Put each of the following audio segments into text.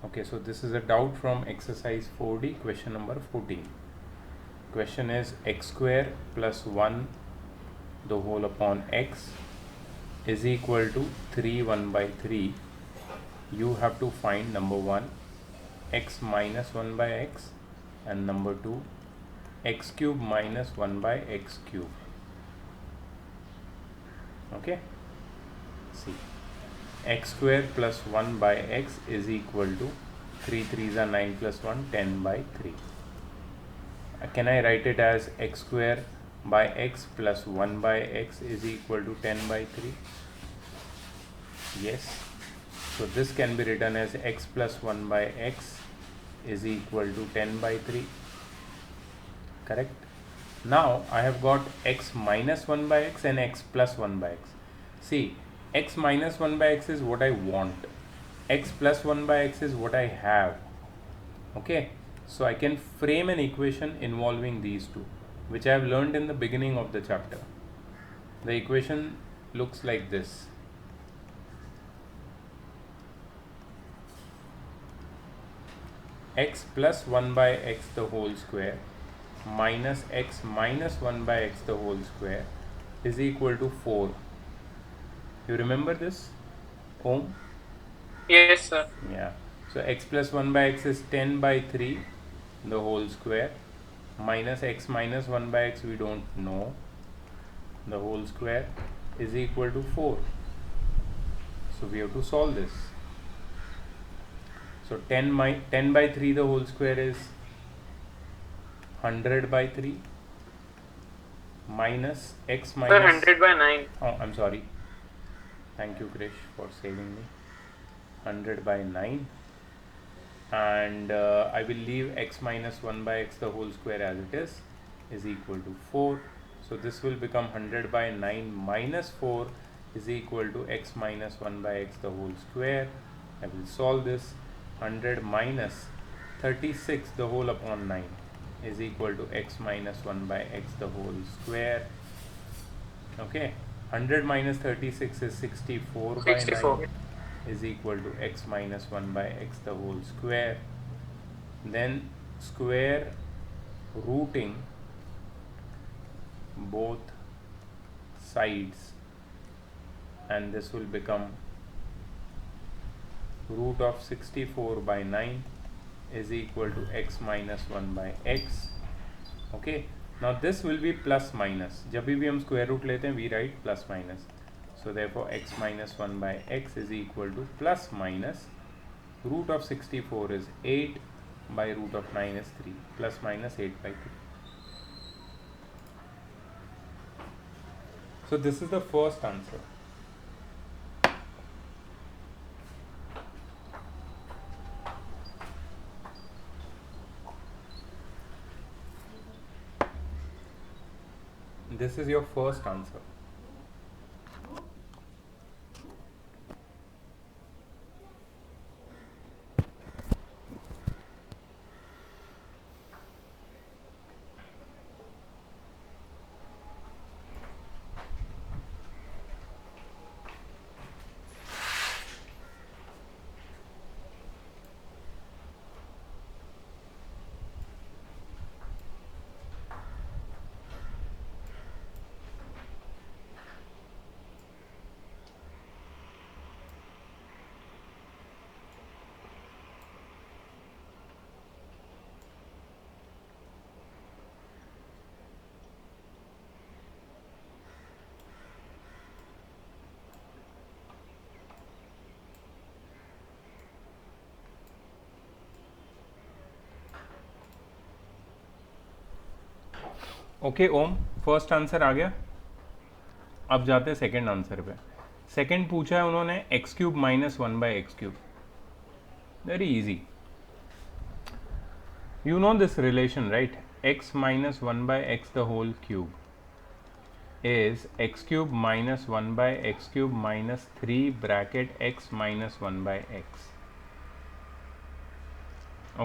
Okay, so this is a doubt from exercise 4D, question number 14. Question is x square plus 1 the whole upon x is equal to 3 1 by 3. You have to find number 1 x minus 1 by x and number 2 x cube minus 1 by x cube. Okay, see, x square plus 1 by x is equal to 3 3s are 9 plus 1 10 by 3. Can I write it as x square by x plus 1 by x is equal to 10 by 3? Yes. So this can be written as x plus 1 by x is equal to 10 by 3. Correct? Now I have got x minus 1 by x and x plus 1 by x. See, x minus 1 by x is what I want. X plus 1 by x is what I have. Okay, so I can frame an equation involving these two, which I have learned in the beginning of the chapter. The equation looks like this. X plus 1 by x the whole square minus x minus 1 by x the whole square is equal to 4. You remember this, Om? Yes, sir. Yeah. So x plus 1 by x is 10 by 3 the whole square minus x minus 1 by x we don't know the whole square is equal to 4. So we have to solve this. So 10 by 3 the whole square is 100 by 3 minus x minus... Sir, 100 by 9. Oh, I'm sorry. Thank you, Krish, for saving me. 100 by 9. And I will leave x minus 1 by x the whole square as it is equal to 4. So this will become 100 by 9 minus 4 is equal to x minus 1 by x the whole square. I will solve this. 100 minus 36 the whole upon 9 is equal to x minus 1 by x the whole square. Okay, 100 minus 36 is 64 by 64. 9 is equal to x minus 1 by x the whole square. Then square rooting both sides, and this will become root of 64 by 9 is equal to x minus 1 by x. Okay, now this will be plus minus. जब भी हम square root लेते हैं we write plus minus. So therefore x minus 1 by x is equal to plus minus root of 64 is 8 by root of 9 is 3 plus minus 8 by 3. So this is the first answer. This is your first answer. Okay Om, first answer आ गया. अब जाते हैं second answer पे. Second पूछा है उन्होंने X cube minus 1 by X cube. Very easy. You know this relation right? X minus 1 by X the whole cube is x cube minus 1 by x cube minus 3 bracket x minus 1 by x.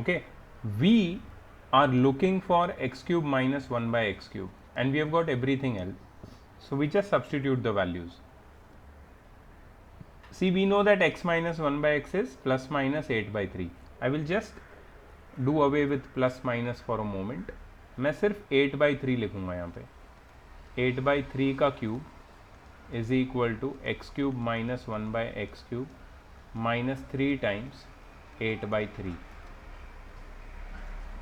Okay, we are looking for x cube minus 1 by x cube and we have got everything else, so we just substitute the values. See, we know that x minus 1 by x is plus minus 8 by 3. I will just do away with plus minus for a moment. मैं सिर्फ 8/3 लिखूंगा यहाँ पे. 8/3 का cube is equal to x cube minus 1/x cube minus 3 times 8/3.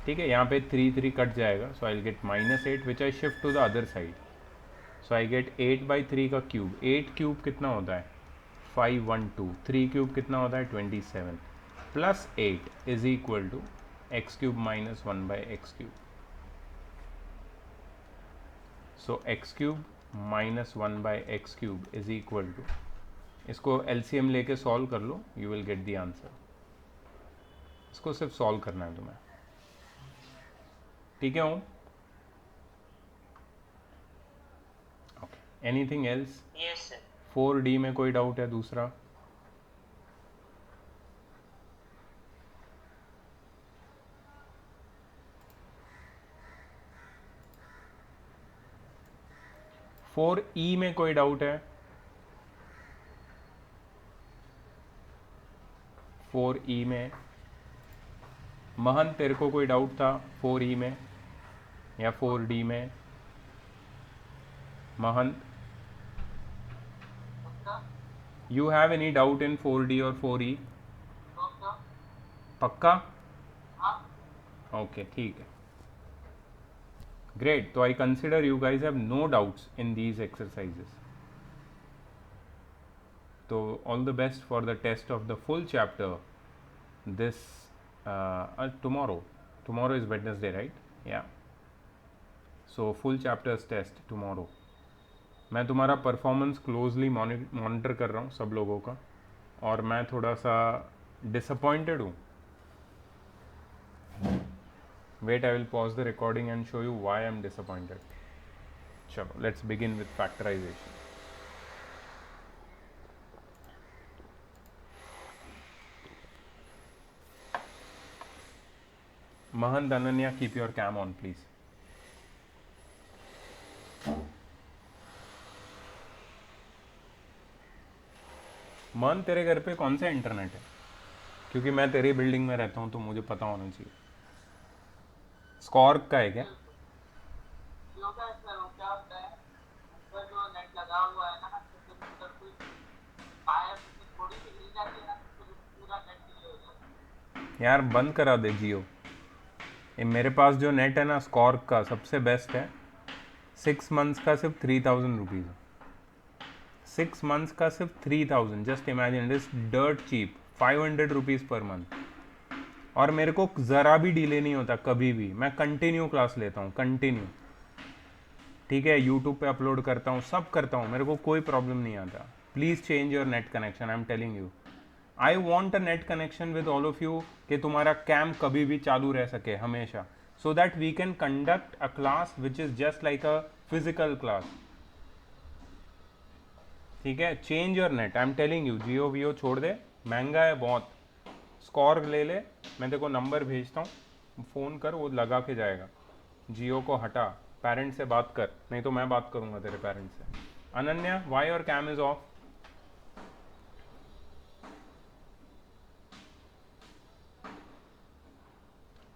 ठीक है, यहाँ पे 3 कट जाएगा, so I will get -8 which I shift to the other side. So I get 8/3 का क्यूब. 8 क्यूब कितना होता है? 512. 3 क्यूब कितना होता है? 27 plus 8 is equal to x cube minus 1/x cube. So x cube minus 1/x cube is equal to, इसको LCM लेके solve कर लो, you will get the answer. इसको सिर्फ सॉल्व करना है तुम्हें. ठीक है Om? Okay, anything else? Yes sir. 4D में कोई डाउट है दूसरा? फोर ई में कोई डाउट है? 4E में महन तेरे को कोई डाउट था 4E में या 4D में? Mahan, you have any doubt in 4D और 4E? पक्का? ओके, ठीक है, ग्रेट. तो I consider you guys have no doubts in these exercises. तो all the best for the test of the full chapter this tomorrow is Wednesday, right? Yeah, so full chapters test tomorrow. मैं तुम्हारा performance closely monitor कर रहा हूँ सब लोगों का, और मैं थोड़ा सा डिसअपॉइंटेड हूँ. Wait, I will pause the recording and show you why I am disappointed. चलो let's begin with factorization. Mahant, Ananya, keep your cam on, please. महन, तेरे घर पे कौन सा इंटरनेट है? क्योंकि मैं तेरी बिल्डिंग में रहता हूँ तो मुझे पता होना चाहिए. स्कॉर्क का है क्या? यार बंद करा दे जियो. ये मेरे पास जो नेट है ना स्कॉर्क का सबसे बेस्ट है. 6 मंथ्स का सिर्फ 3000 रुपीज़. 6 मंथ्स का सिर्फ 3000. Just imagine, this dirt cheap. 500 rupees per month. और मेरे को ज़रा भी डिले नहीं होता कभी भी. मैं कंटिन्यू क्लास लेता हूँ, कंटिन्यू. ठीक है, यूट्यूब पे अपलोड करता हूँ, सब करता हूँ, मेरे को कोई प्रॉब्लम नहीं आता. Please change your net connection, I am telling you. I want a net connection with all of you, कि तुम्हारा कैम कभी भी चालू रह सके हमेशा, so that we can conduct a class which is just like a physical class. ठीक है, change your net, I am telling you. Jio वीओ छोड़ दे, महंगा है बहुत. स्कॉर्क ले ले, मैं तेरे को नंबर भेजता हूँ, फ़ोन कर, वो लगा के जाएगा. जियो को हटा, पेरेंट्स से बात कर, नहीं तो मैं बात करूँगा तेरे पेरेंट्स से. Ananya, why your cam is off?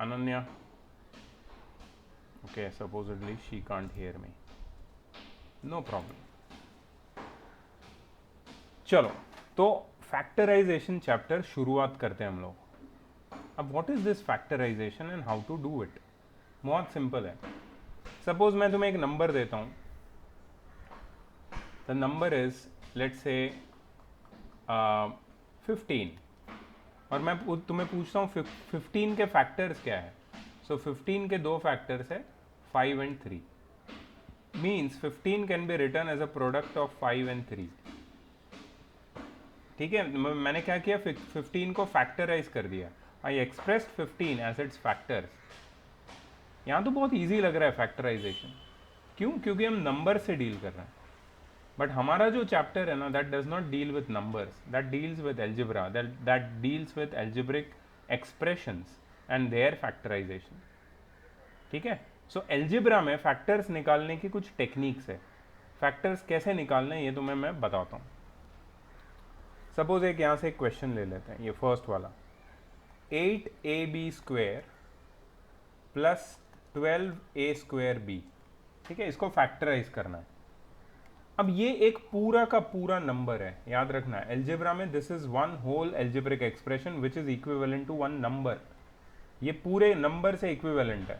Ananya, okay, supposedly she can't hear me, no problem. चलो, तो फैक्टराइजेशन चैप्टर शुरुआत करते हैं हम लोग. अब what is this factorization and how to do it? बहुत सिंपल है. सपोज मैं तुम्हें एक नंबर देता हूँ. The number is let's say 15, और मैं तुम्हें पूछता हूँ 15 के फैक्टर्स क्या है. सो 15 के दो फैक्टर्स है 5 and 3. Means 15 can be written as a product of 5 and 3. ठीक है, मैंने क्या किया, 15 को फैक्टराइज कर दिया. आई एक्सप्रेस्ड 15 एज इट्स फैक्टर्स. यहाँ तो बहुत ईजी लग रहा है फैक्टराइजेशन. क्यों? क्योंकि हम नंबर से डील कर रहे हैं. बट हमारा जो चैप्टर है ना, that does not deal with numbers, that deals with algebra, that deals with algebraic expressions and their factorization. ठीक है, सो एल्जिब्रा में फैक्टर्स निकालने की कुछ टेक्निक्स है. फैक्टर्स कैसे निकालने ये तुम्हें मैं बताता हूँ. सपोज एक यहाँ से एक क्वेश्चन ले लेते हैं, ये फर्स्ट वाला. 8ab² प्लस 12a²b, ठीक है, इसको फैक्टराइज करना है। अब ये एक पूरा का पूरा नंबर है, याद रखना है एल्जेब्रा में this is one whole algebraic expression which is equivalent to one number. ये पूरे नंबर से इक्विवेलेंट है।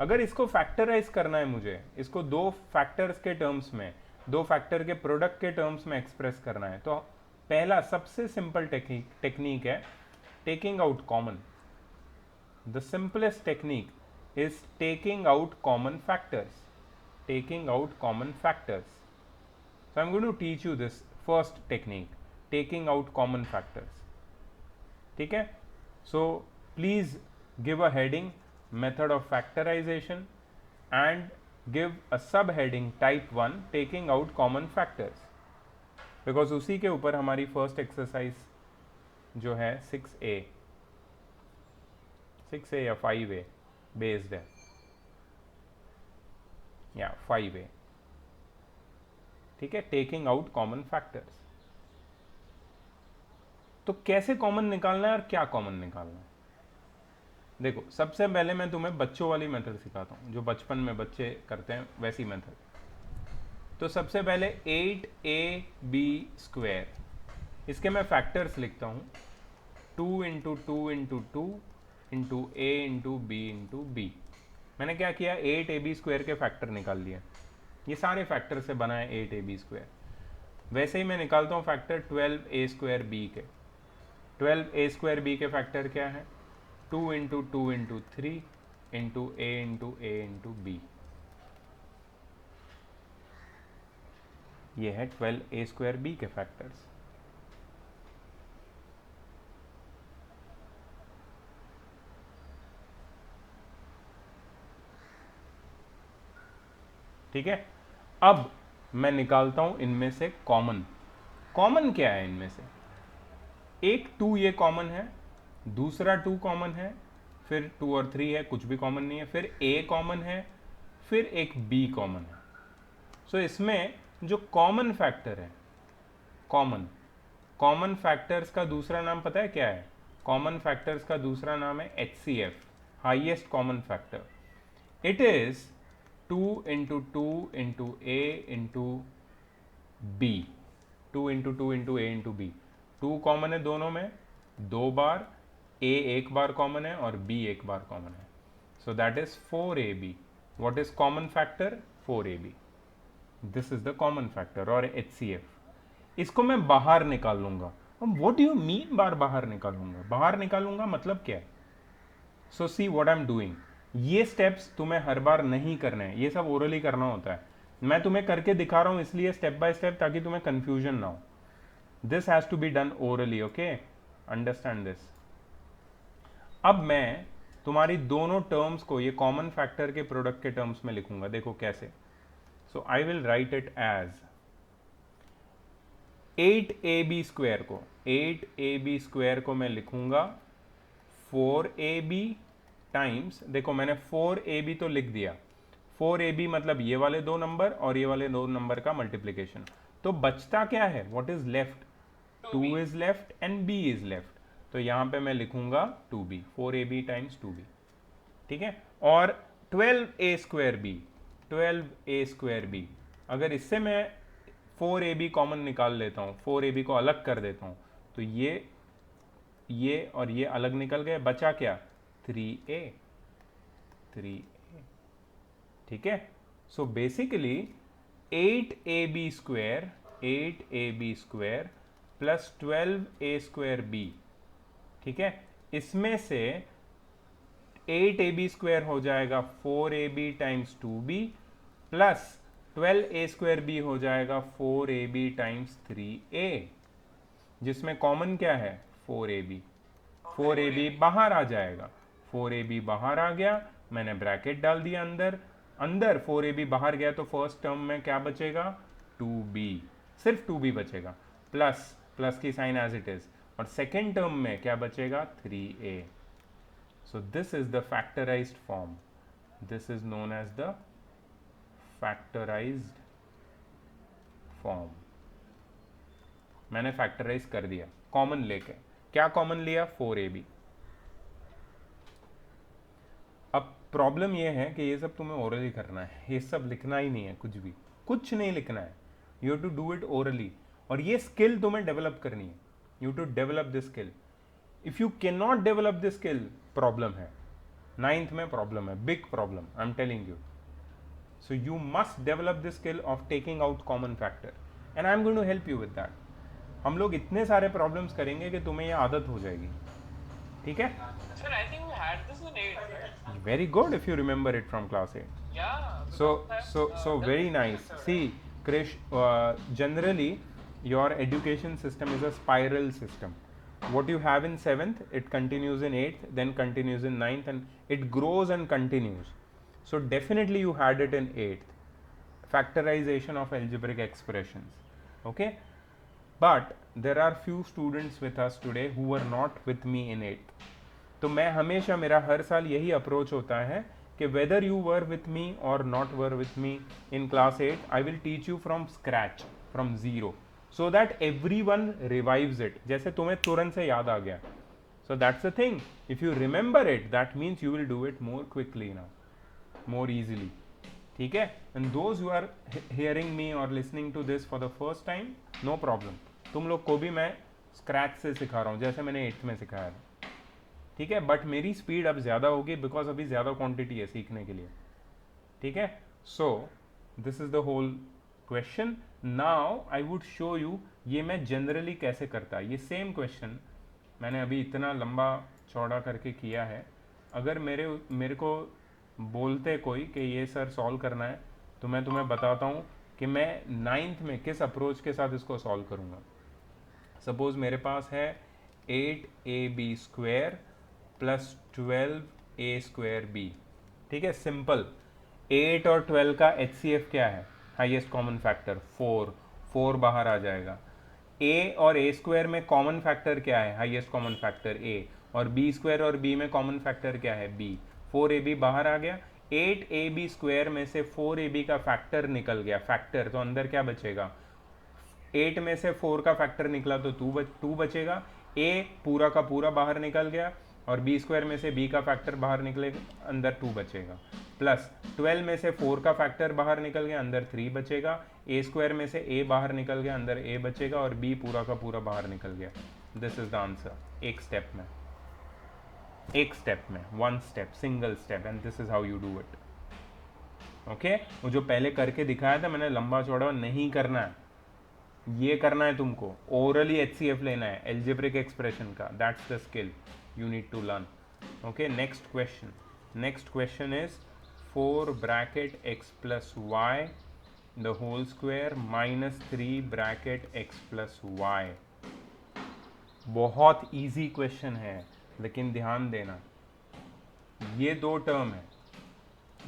अगर इसको फैक्टराइज करना है मुझे, इसको दो फैक्टर्स के टर्म्स में, दो फैक्टर के प्रोडक्ट के टर्म्स में एक्सप्रेस करना है, तो पहला सबसे सिंपल टेक्निक है taking out common. The simplest technique is taking out common factors. Taking out common factors. So I'm going to teach you this first technique, taking out common factors. ठीक है? So please give a heading, method of factorization, and give a subheading type 1, taking out common factors. Because उसी के ऊपर हमारी first exercise जो है 6A या 5A based है, या 5A, ठीक है, टेकिंग आउट कॉमन फैक्टर्स। तो कैसे कॉमन निकालना है और क्या कॉमन निकालना है? देखो, सबसे पहले मैं तुम्हें बच्चों वाली मेथड सिखाता हूँ, जो बचपन में बच्चे करते हैं वैसी मेथड। तो सबसे पहले 8ab², इसके मैं फैक्टर्स लिखता हूँ 2 into 2 into 2 into a into B into B. मैंने क्या किया, 8ab² के फैक्टर निकाल लिया। ये सारे फैक्टर से बना है 8ab²। वैसे ही मैं निकालता हूँ फैक्टर 12a²b के। 12a²b के फैक्टर क्या है, 2 into 2 into 3 into a into b। ये है 12a²b के फैक्टर्स। ठीक है, अब मैं निकालता हूं इनमें से कॉमन। कॉमन क्या है इनमें से? एक 2 ये कॉमन है, दूसरा 2 कॉमन है, फिर 2 और 3 है, कुछ भी कॉमन नहीं है, फिर a कॉमन है, फिर एक b कॉमन है। सो इसमें जो कॉमन फैक्टर है, कॉमन फैक्टर्स का दूसरा नाम पता है क्या है? कॉमन फैक्टर्स का दूसरा नाम है HCF, highest common factor. It is 2 into 2 into a into b, 2 into 2 into a into b। 2 common है दोनों में, 2 बार, a एक बार कॉमन है और b एक बार कॉमन है। So that is 4ab। What is common factor? 4ab। This is the common factor और HCF। इसको मैं बाहर निकाल लूंगा। व्हाट डू यू मीन बाहर निकालूंगा? बाहर निकालूंगा मतलब क्या है? So see what I am doing. ये स्टेप्स तुम्हें हर बार नहीं करने हैं, ये सब ओरली करना होता है। मैं तुम्हें करके दिखा रहा हूं इसलिए स्टेप बाय स्टेप, ताकि तुम्हें कंफ्यूजन ना हो। This has to be done orally, okay, understand this. अब मैं तुम्हारी दोनों टर्म्स को ये कॉमन फैक्टर के प्रोडक्ट के टर्म्स में लिखूंगा। देखो कैसे। So I will write it as 8ab² को, 8ab² को मैं लिखूंगा 4ab टाइम्स, देखो मैंने 4ab तो लिख दिया, 4ab मतलब ये वाले दो नंबर और ये वाले दो नंबर का मल्टीप्लीकेशन। तो बचता क्या है? What is left? 2 is left and b is left. तो यहां पे मैं लिखूंगा 2b, 4ab टाइम्स 2b, ठीक है। और 12a²b, 12a²b, अगर इससे मैं 4ab कॉमन निकाल लेता हूं, 4ab को अलग कर देता हूं, तो ये और ये अलग निकल गए, बचा क्या? 3a, 3a, ठीक है। So basically 8ab² plus 12a²b, ठीक है, इसमें से 8ab² हो जाएगा 4ab times 2b plus 12a²b हो जाएगा 4ab टाइम्स 3a, जिसमें कॉमन क्या है? 4ab। 4ab बाहर आ जाएगा, 4ab बाहर आ गया, मैंने ब्रैकेट डाल दिया अंदर। अंदर 4ab बाहर गया तो फर्स्ट टर्म में क्या बचेगा? 2b, सिर्फ 2b बचेगा, प्लस की साइन एज इट इज। और सेकेंड टर्म में क्या बचेगा? 3a। So this is the factorized form, this is known as the factorized form. मैंने फैक्टराइज कर दिया कॉमन लेके। क्या कॉमन लिया? 4ab। प्रॉब्लम ये है कि ये सब तुम्हें ओरली करना है, ये सब लिखना ही नहीं है, कुछ नहीं लिखना है. You have to do it orally. और ये स्किल तुम्हें डेवलप करनी है. You to develop this skill. If you can not develop this skill, problem है. 9th में प्रॉब्लम है, big problem, I am telling you. So you must develop the skill of taking out common factor, and I am going to help you with that. हम लोग इतने सारे problems करेंगे कि तुम्हें ये आदत हो जाएगी. ठीक है? Sir, I think we had this in 8th. Very good if you remember it from class 8. Yeah. So very nice. See, Krish, generally your education system is a spiral system. What you have in 7th, it continues in 8th, then continues in 9th, and it grows and continues. So definitely you had it in 8th, factorization of algebraic expressions. Okay, but there are few students with us today who were not with me in 8th. तो मैं हमेशा, मेरा हर साल यही approach होता है कि whether you were with me or not were with me in class 8, I will teach you from scratch, from zero, so that everyone revives it. जैसे तुम्हें तुरंत से याद आ गया. So that's the thing. If you remember it, that means you will do it more quickly now, more easily. ठीक है? And those who are hearing me or listening to this for the first time, no problem. तुम लोग को भी मैं scratch से सिखा रहा हूँ, जैसे मैंने 8th में सिखाया था. ठीक है? बट मेरी स्पीड अब ज़्यादा होगी बिकॉज अभी ज़्यादा क्वांटिटी है सीखने के लिए. ठीक है? So this is the whole question. Now I would show you ये मैं जनरली कैसे करता. ये सेम क्वेश्चन मैंने अभी इतना लंबा चौड़ा करके किया है. अगर मेरे को बोलते कोई कि ये सर सॉल्व करना है, तो मैं तुम्हें बताता हूँ कि मैं 9th में किस अप्रोच के साथ इसको सॉल्व करूँगा. सपोज मेरे पास है 8ab² प्लस 12a²b. ठीक है? सिंपल. 8 और 12 का HCF क्या है? हाईएस्ट कॉमन फैक्टर 4 बाहर आ जाएगा. a और a² में कॉमन फैक्टर क्या है? Highest common factor a. और b² और b में कॉमन फैक्टर क्या है? b. 4ab बाहर आ गया. 8ab² में से 4ab का फैक्टर निकल गया. फैक्टर तो अंदर क्या बचेगा? 8 में से 4 का फैक्टर निकला तो 2 बचेगा. a पूरा का पूरा बाहर निकल गया और b² में से b का फैक्टर बाहर निकलेगा, अंदर 2 बचेगा. प्लस 12 में से 4 का फैक्टर बाहर निकल गया, अंदर 3 बचेगा. a² में से a बाहर निकल गया, अंदर a बचेगा और b पूरा का पूरा बाहर निकल गया. This is the answer. एक स्टेप में, one step, single step, and this is how you do it. Okay? वो जो पहले करके दिखाया था मैंने, लंबा चौड़ा नहीं करना है. ये करना है तुमको. ओरली HCF लेना है एल्जेब्रिक एक्सप्रेशन का. That's the skill you need to learn. Okay, next question is 4 bracket x plus y the whole square minus 3 bracket x plus y. बहुत इजी क्वेश्चन है, लेकिन ध्यान देना, ये 2 टर्म है.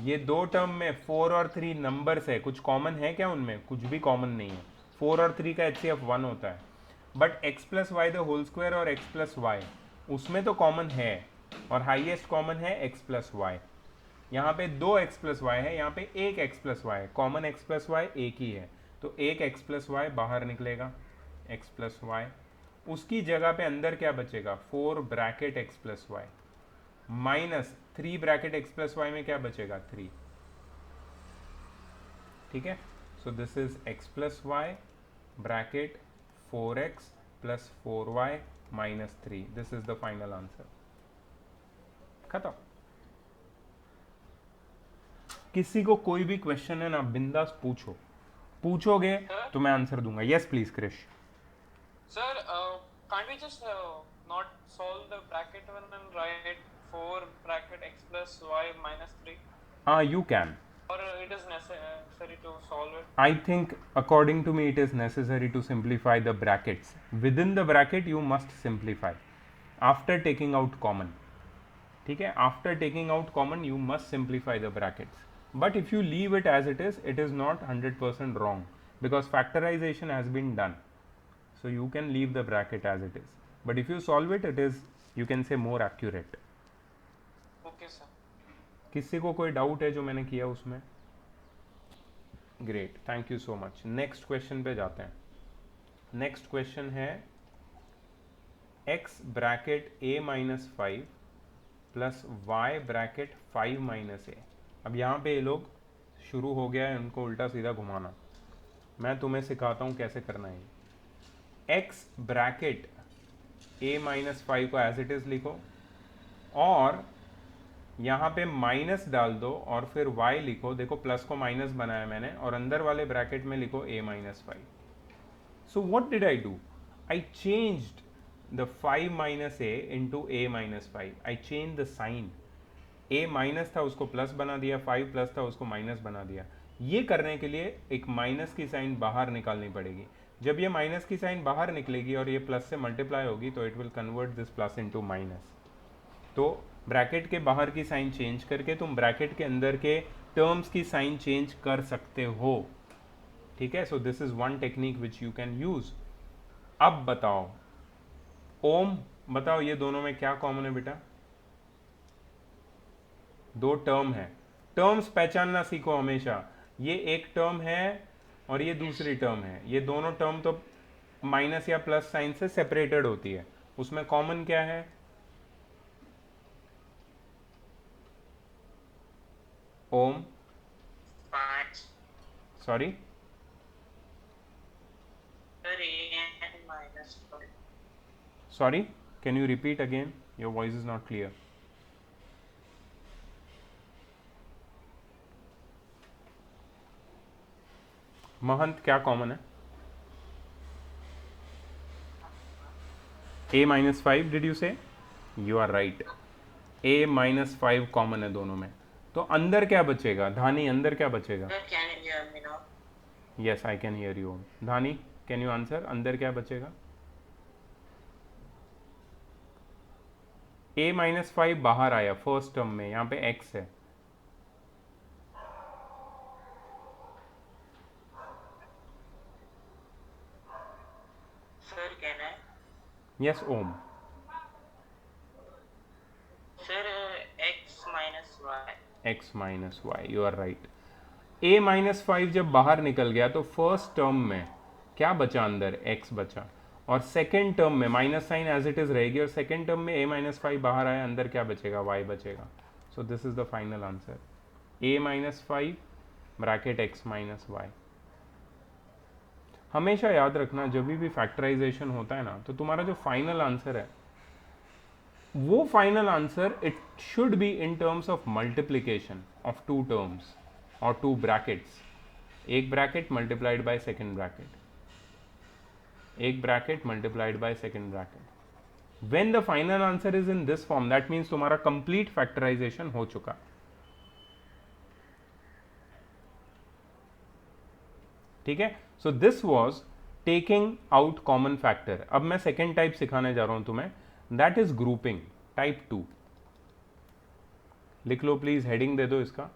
ये 2 टर्म में 4 और 3 नंबर्स है. कुछ कॉमन है क्या उनमें? कुछ भी कॉमन नहीं है. 4 और 3 का HCF 1 होता है. But x plus Y the whole square और x प्लस वाई, उसमें तो कॉमन है, और हाईएस्ट कॉमन है x प्लस वाई. यहाँ पे 2 x प्लस वाई है, यहाँ पे एक x प्लस वाई है. कॉमन x प्लस वाई एक ही है, तो एक x प्लस वाई बाहर निकलेगा, x प्लस वाई. उसकी जगह पे अंदर क्या बचेगा? 4 bracket x plus Y minus 3 bracket x plus Y में क्या बचेगा? 3. ठीक है? So this is x plus Y bracket 4x plus 4y minus 3. This is the final answer. खत्म. किसी को कोई भी क्वेश्चन है ना, बिंदास पूछोगे तो मैं आंसर दूंगा. Yes please Krish. Sir, can't we just not solve the bracket one and write 4 bracket x plus y minus 3? You can. Or it is necessary to solve it? I think according to me it is necessary to simplify the brackets. Within the bracket you must simplify after taking out common. ठीक है? After taking out common you must simplify the brackets. But if you leave it as it is not 100% wrong, because factorization has been done. So you can leave the bracket as it is. But if you solve it, it is, you can say, more accurate. Okay, sir. किसी को कोई doubt है जो मैंने किया उसमें? Great, thank you so much. Next question पे जाते हैं. नेक्स्ट क्वेश्चन है x bracket a minus 5 plus Y bracket 5 minus a. अब यहाँ पे ये लोग शुरू हो गया है उनको उल्टा सीधा घुमाना। मैं तुम्हें सिखाता हूँ कैसे करना है। एक्स ब्रैकेट ए माइनस 5 को एज इट इज लिखो और यहाँ पे माइनस डाल दो और फिर y लिखो। देखो प्लस को माइनस बनाया मैंने और अंदर वाले ब्रैकेट में लिखो a minus 5। So what did I do? I changed the 5 minus A into A minus 5। I change the sign. a minus था उसको प्लस बना दिया, 5 प्लस था उसको माइनस बना दिया। ये करने के लिए एक माइनस की साइन बाहर निकालनी पड़ेगी। जब ये माइनस की साइन बाहर निकलेगी और ये प्लस से मल्टीप्लाई होगी तो it will convert this plus into minus. तो ब्रैकेट के बाहर की साइन चेंज करके तुम ब्रैकेट के अंदर के टर्म्स की साइन चेंज कर सकते हो। ठीक है, so this is one technique which you can use. अब बताओ ओम, बताओ ये दोनों में क्या कॉमन है बेटा? दो टर्म है। टर्म्स पहचानना सीखो हमेशा। ये एक टर्म है और ये दूसरी टर्म है। ये दोनों टर्म तो माइनस या प्लस साइन से सेपरेटेड होती है। उसमें कॉमन क्या है? ओम, 5 sorry, sir, a and minus 5. sorry, can you repeat again? Your voice is not clear. Mahant क्या कॉमन है? a minus 5 did you say? You are right, a minus 5 common है दोनों में। तो अंदर क्या बचेगा? धानी अंदर क्या बचेगा? Sir, can you hear me now? Yes I can hear you. Dhani can you answer? अंदर क्या बचेगा? a माइनस 5 बाहर आया फर्स्ट टर्म में, यहाँ पे x है। Sir, can I? Yes Om. Sir, x minus y. x minus Y, you are right. a minus 5 जब बाहर निकल गया तो फर्स्ट टर्म में क्या बचा? अंदर x बचा। और सेकेंड टर्म में minus sign as it is रहेगी और सेकेंड टर्म में a माइनस 5 बाहर आया, अंदर क्या बचेगा? y बचेगा। So this is the final answer, a minus 5 bracket x minus Y. हमेशा याद रखना जब भी फैक्टराइजेशन होता है ना, तो तुम्हारा जो फाइनल आंसर है वो final answer it should be in terms of multiplication of two terms और टू ब्रैकेट्स। एक bracket multiplied by second bracket, एक bracket multiplied by second bracket. When the final answer is in this form that means तुम्हारा complete factorization हो चुका। ठीक है, so this was taking out common factor. अब मैं second type सिखाने जा रहा हूं तुम्हें, दैट इज ग्रुपिंग, टाइप 2। लिख लो प्लीज, हेडिंग दे दो इसका।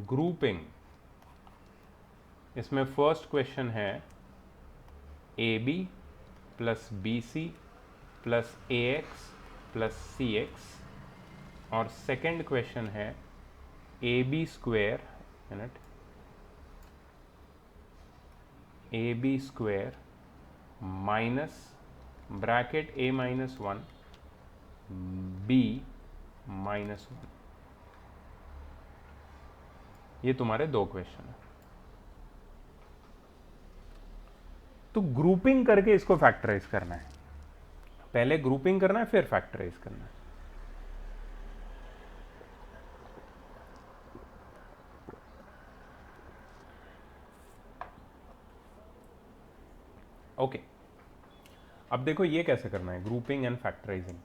ग्रुपिंग। इसमें फर्स्ट क्वेश्चन है A B plus B C plus A X plus C X और सेकेंड क्वेश्चन है A B square, minute, A B square minus bracket A minus 1 B minus 1। ये तुम्हारे दो question है। तो ग्रुपिंग करके इसको फैक्टराइज करना है। पहले ग्रुपिंग करना है फिर फैक्टराइज करना है। ओके, अब देखो ये कैसे करना है, grouping and factorising.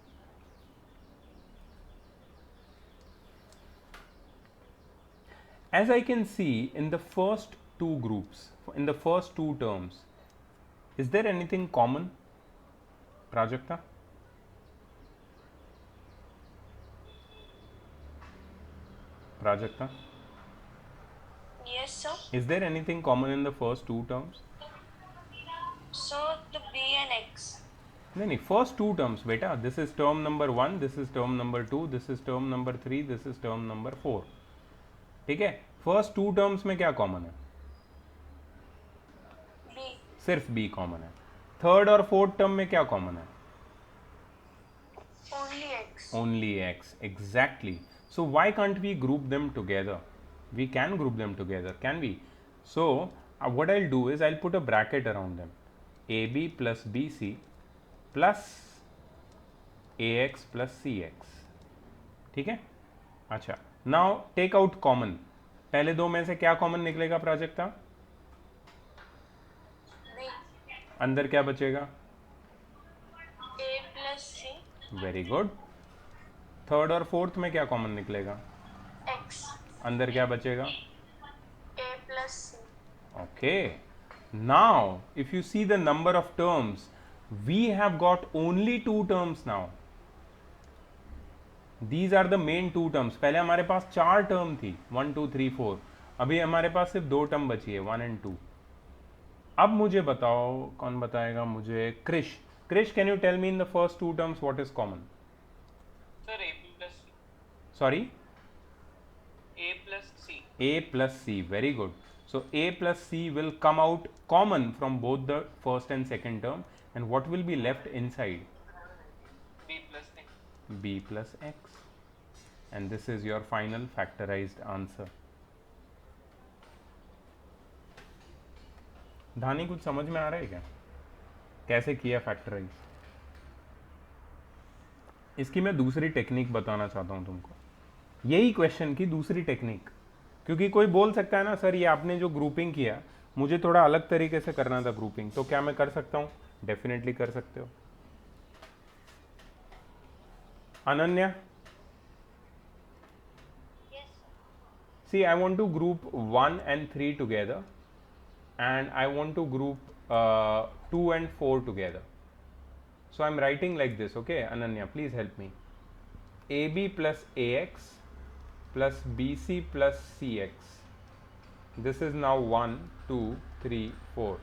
As I can see in the first two groups, in the first two terms, is there anything common, Prajakta? Prajakta? Yes, sir. Is there anything common in the first two terms? So the B and X. नहीं, first two terms बेटा, this is term number 1, this is term number 2, this is term number 3, this is term number 4. ठीक है, first two terms में क्या common है? B. सिर्फ b common है। Third और फोर्थ टर्म में क्या कॉमन है? Only X. Only x, exactly. So why can't we group them together? We can group them together, can we? So what I'll do is I'll put a bracket around them. AB plus BC plus AX plus CX. ठीक है? अच्छा, now take out common. पहले दो में से क्या common निकलेगा Prajakta? B. अंदर क्या बचेगा? A plus C. Very good. Third और फोर्थ में क्या कॉमन निकलेगा? X. अंदर क्या बचेगा? A plus C. Okay. Now, if you see the number of terms, we have got only two terms now. These are the main two terms. पहले हमारे पास चार टर्म थी, 1 2 3 4। अभी हमारे पास सिर्फ दो टर्म बची है, 1 and 2। अब मुझे बताओ, कौन बताएगा मुझे? Krish. Krish, can you tell me in the first two terms what is common? Sir, A plus C. Sorry, A plus C. A plus C. Very good. So A plus C will come out common from both the first and second term, and what will be left inside? B plus C. B plus X. And this is your final factorized answer. धानी, कुछ समझ में आ रहा है क्या कैसे किया factorise? इसकी मैं दूसरी टेक्निक बताना चाहता हूं तुमको, यही क्वेश्चन की दूसरी टेक्निक। क्योंकि कोई बोल सकता है ना, सर ये आपने जो ग्रुपिंग किया मुझे थोड़ा अलग तरीके से करना था ग्रुपिंग, तो क्या मैं कर सकता हूं? डेफिनेटली कर सकते हो। Ananya, Yes, sir. see, I want to group 1 and 3 together, and I want to group 2 and 4 together. So I'm writing like this, okay? Ananya, please help me. AB plus AX plus BC plus CX. This is now 1 2 3 4.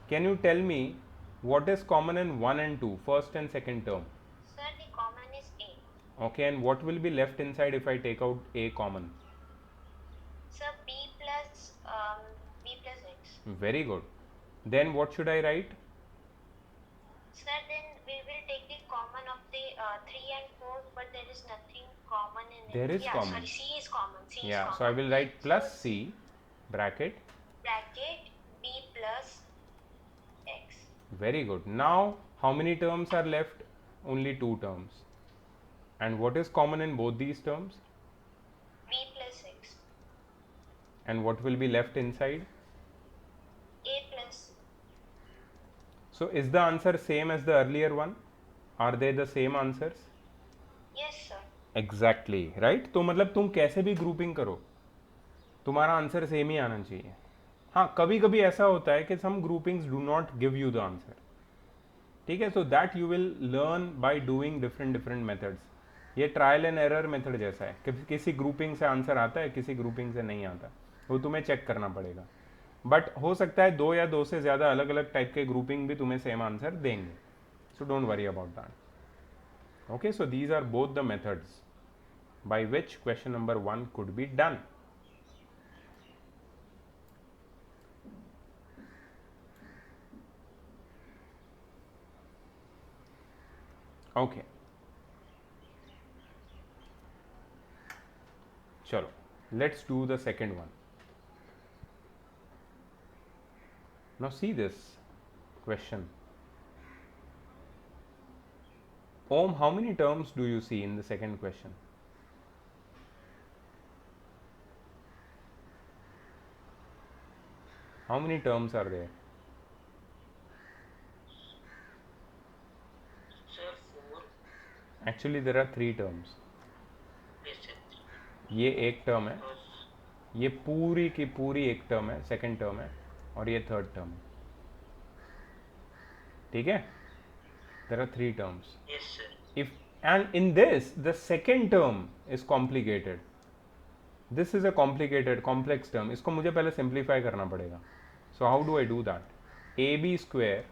Can you tell me what is common in 1 and 2, first and second term? Sir, the common is A. Okay, and what will be left inside if I take out A common? Sir, B plus X. Very good. Then what should I write? Sir, then we will take the common of the 3 and 4, but there is nothing common in it. There is Yeah, common. sorry, C is common. C is Yeah, common. so I will write plus C bracket. Bracket B plus X. Very good. Now how many terms are left? Only two terms. And what is common in both these terms? B plus X. And what will be left inside? A plus. So is the answer same as the earlier one? Are they the same answers? Yes, sir. Exactly, right? तो मतलब तुम कैसे भी grouping करो तुम्हारा answer same ही आना चाहिए। हाँ, कभी कभी ऐसा होता है कि some groupings do not give you the answer, ठीक है? So that you will learn by doing different different methods. ये ट्रायल एंड एरर मेथड जैसा है कि किसी ग्रुपिंग से आंसर आता है, किसी ग्रुपिंग से नहीं आता, वो तुम्हें चेक करना पड़ेगा। बट हो सकता है दो या दो से ज़्यादा अलग अलग टाइप के ग्रुपिंग भी तुम्हें सेम आंसर देंगे, so don't worry about that. Okay, so these are both the methods by which question number 1 could be done. Okay, chalo, let's do the second one. Now see this question. Om, how many terms do you see in the second question? How many terms are there? Sir, 4. Actually there are 3 terms. Yes, sir. ये एक term है, Because, ये पूरी की पूरी एक term है, second term है, और ये थर्ड टर्म है, ठीक है? There are 3 terms. yes, sir. If and in this the second term is complicated. This is a complicated complex term. इसको मुझे पहले सिंप्लीफाई करना पड़ेगा. So how do I do that? AB square,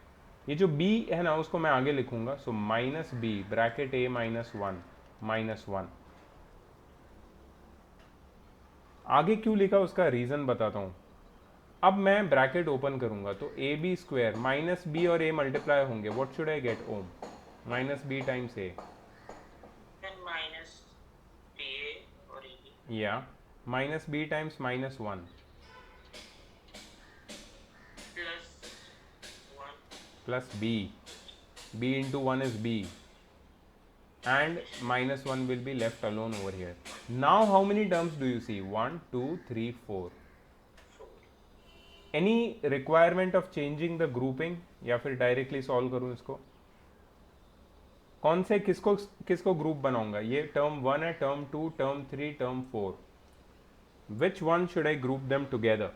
ये जो b है ना उसको मैं आगे लिखूंगा, so minus b bracket a minus 1 minus 1. आगे क्यों लिखा उसका रीजन बताता हूँ. अब मैं ब्रैकेट ओपन करूंगा तो A B square minus B और ए मल्टीप्लाई होंगे. What should I get? Om. Minus B times A. then minus BA or EB या minus B times minus 1 plus 1 plus b. b into 1 is b. And minus 1 will be left alone over here. Now how many terms do you see? 1, 2, 3, 4. 4 Any requirement of changing the grouping या फिर directly solve करूं इसको? कौन से किसको किसको group बनाऊंगा? ये टर्म 1 है, term 2, term 3, term 4. Which one should I group them together?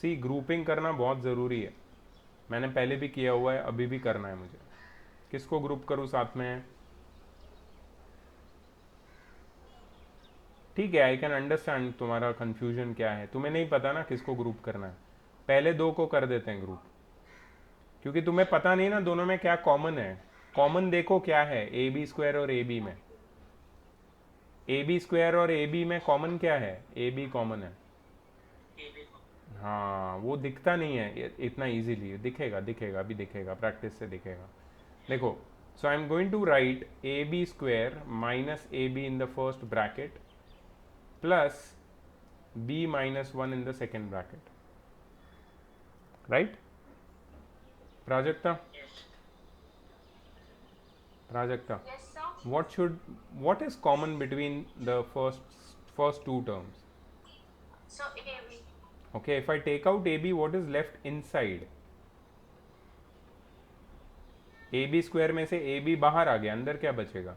See grouping करना बहुत ज़रूरी है. मैंने पहले भी किया हुआ है, अभी भी करना है मुझे. किसको ग्रुप करूं साथ में? ठीक है, आई कैन अंडरस्टैंड तुम्हारा कंफ्यूजन क्या है. तुम्हें नहीं पता ना किसको ग्रुप करना है. पहले दो को कर देते हैं ग्रुप, क्योंकि तुम्हें पता नहीं ना दोनों में क्या कॉमन है. कॉमन देखो क्या है ए बी स्क्वायर और ए बी में. ए बी स्क्वायर और ए बी में कॉमन क्या है? ए बी कॉमन है. AB हाँ, वो दिखता नहीं है इतना इजीली. दिखेगा दिखेगा अभी दिखेगा, प्रैक्टिस से दिखेगा. देखो, so I am going to write a B square minus a b in the first bracket plus b minus 1 in the second bracket. Right? Prajakta? yes Prajakta. Yes, sir. What is common between the first two terms? So AB. Okay, if I take out AB, what is left inside? AB square में से AB बाहर आ गया, अंदर क्या बचेगा?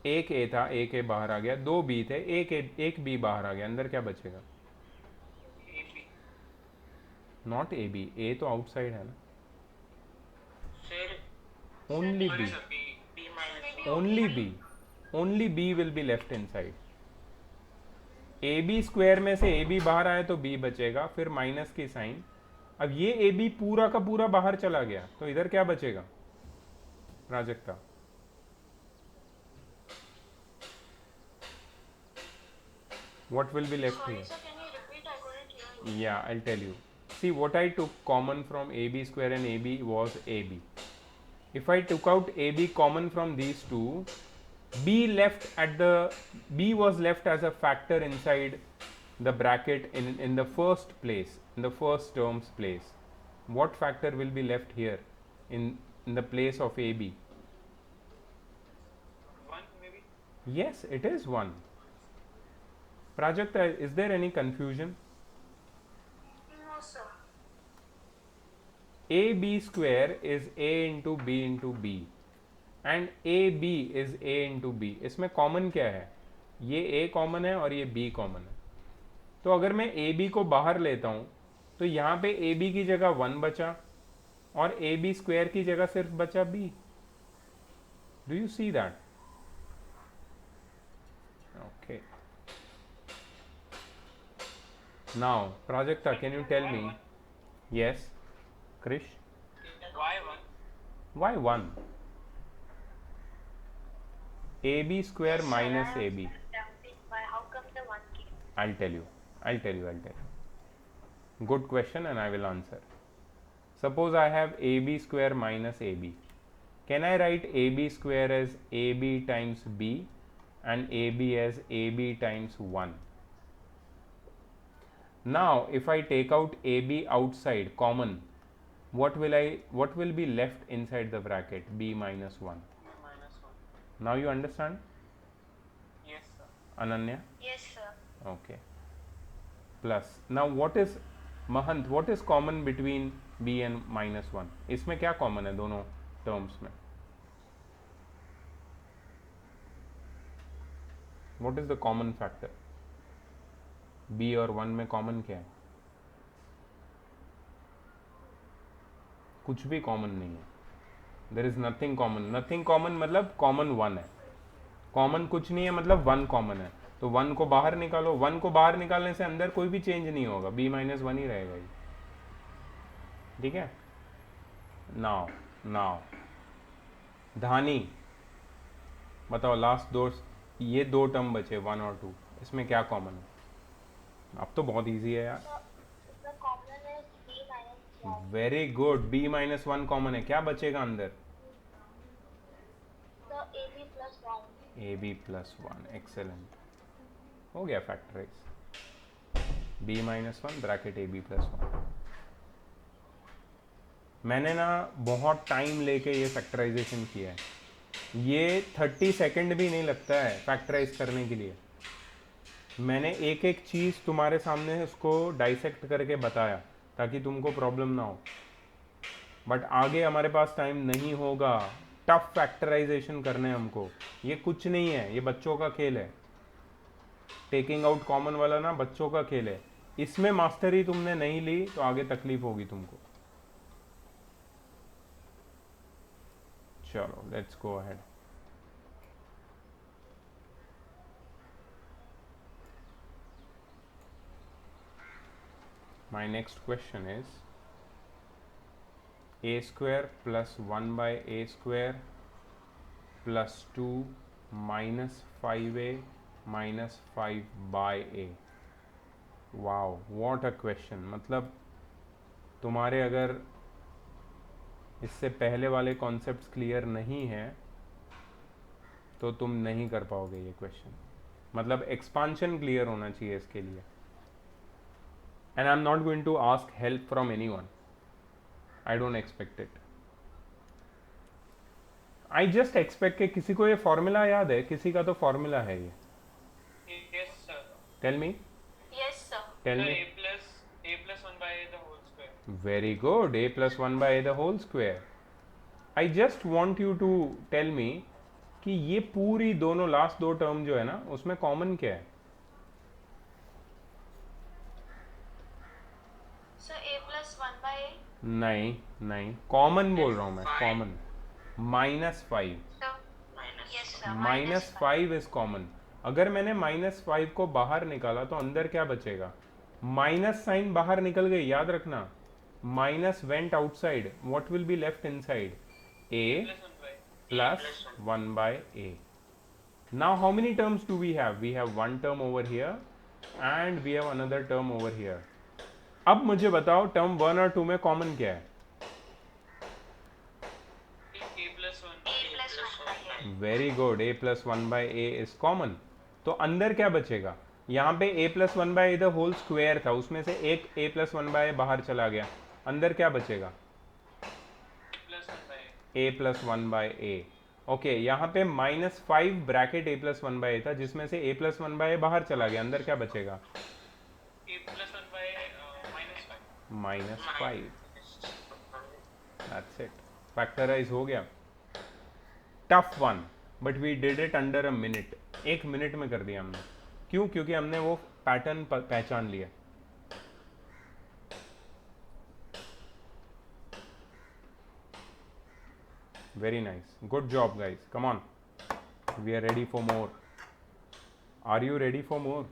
एक A था, एक A बाहर आ गया. दो B थे, एक B बाहर आ गया, अंदर क्या बचेगा? AB. Not AB, A तो आउटसाइड है ना. sir Only Sorry, B. sir, B. B minus Only B. Only B will be left inside. AB square में से AB बाहर आया तो B बचेगा, फिर माइनस की साइन. अब ये AB पूरा का पूरा बाहर चला गया, तो इधर क्या बचेगा? Prajakta. What will be left Sorry, here? sir, can you repeat? I couldn't hear you. Yeah, I'll tell you. See, what I took common from AB square and AB was AB. If I took out AB common from these two, B was left as a factor inside the bracket in the first place, in the first term's place. What factor will be left here in the place of AB? 1 maybe. Yes, it is 1. Prajakta, is there any confusion? No, sir. AB square is A into B into B and AB is A into B. इसमें common क्या है? ये A common है और ये B common है. तो अगर मैं AB को बाहर लेता हूं तो यहाँ पे AB की जगह 1 बचा और AB स्क्वायर की जगह सिर्फ बचा B. Do you see that? Okay. Now, Prajakta, can you tell me? Yes, Krish. Why 1? Why 1? AB square Yes, minus sir, I AB. am doubting why. How come the 1 came? I'll tell you. Good question and I will answer. Suppose I have AB square minus AB. Can I write AB square as AB times B and AB as AB times 1? Now, if I take out AB outside common, what will be left inside the bracket? B minus 1. Minus 1. Now you understand, Yes, sir. Ananya? Yes, sir. Okay. Plus. Now what is Mahant? What is common between B and minus 1? इसमें क्या common है दोनों terms में? What is the common factor? B और 1 में common क्या है? कुछ भी common नहीं है. There is nothing common. Nothing common मतलब common 1 है. Common कुछ नहीं है मतलब 1 common है. तो 1 को बाहर निकालो. 1 को बाहर निकालने से अंदर कोई भी चेंज नहीं होगा. B minus 1 ही रहेगा. ठीक है? नाउ धानी बताओ, लास्ट दो, ये दो टर्म बचे 1 और 2, इसमें क्या कॉमन है? अब तो बहुत इजी है यार। The common is b minus 1. Very good, b-1 common है, क्या बचेगा अंदर? So ab plus 1. ab+1, excellent, हो गया फैक्टराइज, b-1 ब्रैकेट ab+1। मैंने ना बहुत टाइम लेके ये फैक्टराइजेशन किया है, ये 30 सेकंड भी नहीं लगता है फैक्टराइज करने के लिए। मैंने एक एक चीज़ तुम्हारे सामने उसको डाइसेक्ट करके बताया ताकि तुमको प्रॉब्लम ना हो, बट आगे हमारे पास टाइम नहीं होगा, टफ फैक्टराइजेशन करने हमको। ये कुछ नहीं है, ये बच्चों का खेल है, टेकिंग आउट कॉमन वाला ना बच्चों का खेल है। इसमें मास्टरी तुमने नहीं ली तो आगे तकलीफ होगी तुमको। चलो let's go ahead. My next question is a square plus 1 by a square plus 2 minus 5a minus 5 by a। wow, what a question। मतलब तुम्हारे अगर इससे पहले वाले कॉन्सेप्ट्स क्लियर नहीं है तो तुम नहीं कर पाओगे ये क्वेश्चन। मतलब एक्सपांशन क्लियर होना चाहिए इसके लिए। And I'm not going to ask help from anyone. I don't expect it. I just expect कि किसी को ये फॉर्मूला याद है, किसी का तो फॉर्मूला है ये। Yes, sir. Tell me, Yes, sir. tell Sir, me। a plus 1 by a the whole square. Very good, a plus 1 by a the whole square। I just want you to tell me कि ये पूरी दोनों last दो term जो है ना उसमें common क्या है? So a plus 1 by a. नहीं नहीं, कॉमन बोल रहा हूँ मैं, common. -5, So minus yes, sir. -5 is common. अगर मैंने -5 को बाहर निकाला तो अंदर क्या बचेगा? माइनस साइन बाहर निकल गई, याद रखना, minus went outside, what will be left inside? a Plus 1 by. plus 1 by a। now how many terms do we have? We have one term over here and we have another term over here। अब मुझे बताओ term 1 और 2 में common क्या है? a plus 1 a plus 1 by a. Very good, a plus 1 by a is common. तो अंदर क्या बचेगा? यहाँ पे a plus 1 by a the whole square था, उसमें से एक a plus 1 by a बाहर चला गया, अंदर क्या बचेगा? plus 1 by a. a plus 1 by a। Okay, यहाँ पे -5 bracket a plus 1 by a था जिसमें से a plus 1 by a बाहर चला गया, अंदर क्या बचेगा? a plus 1 by minus 5. -5। That's it, factorize हो गया। Tough one, but we did it under a minute, 1 minute में कर दिया हमने। क्यों? क्योंकि हमने वो पैटर्न पहचान लिया। Very nice, good job guys, come on, we are ready for more. Are you ready for more?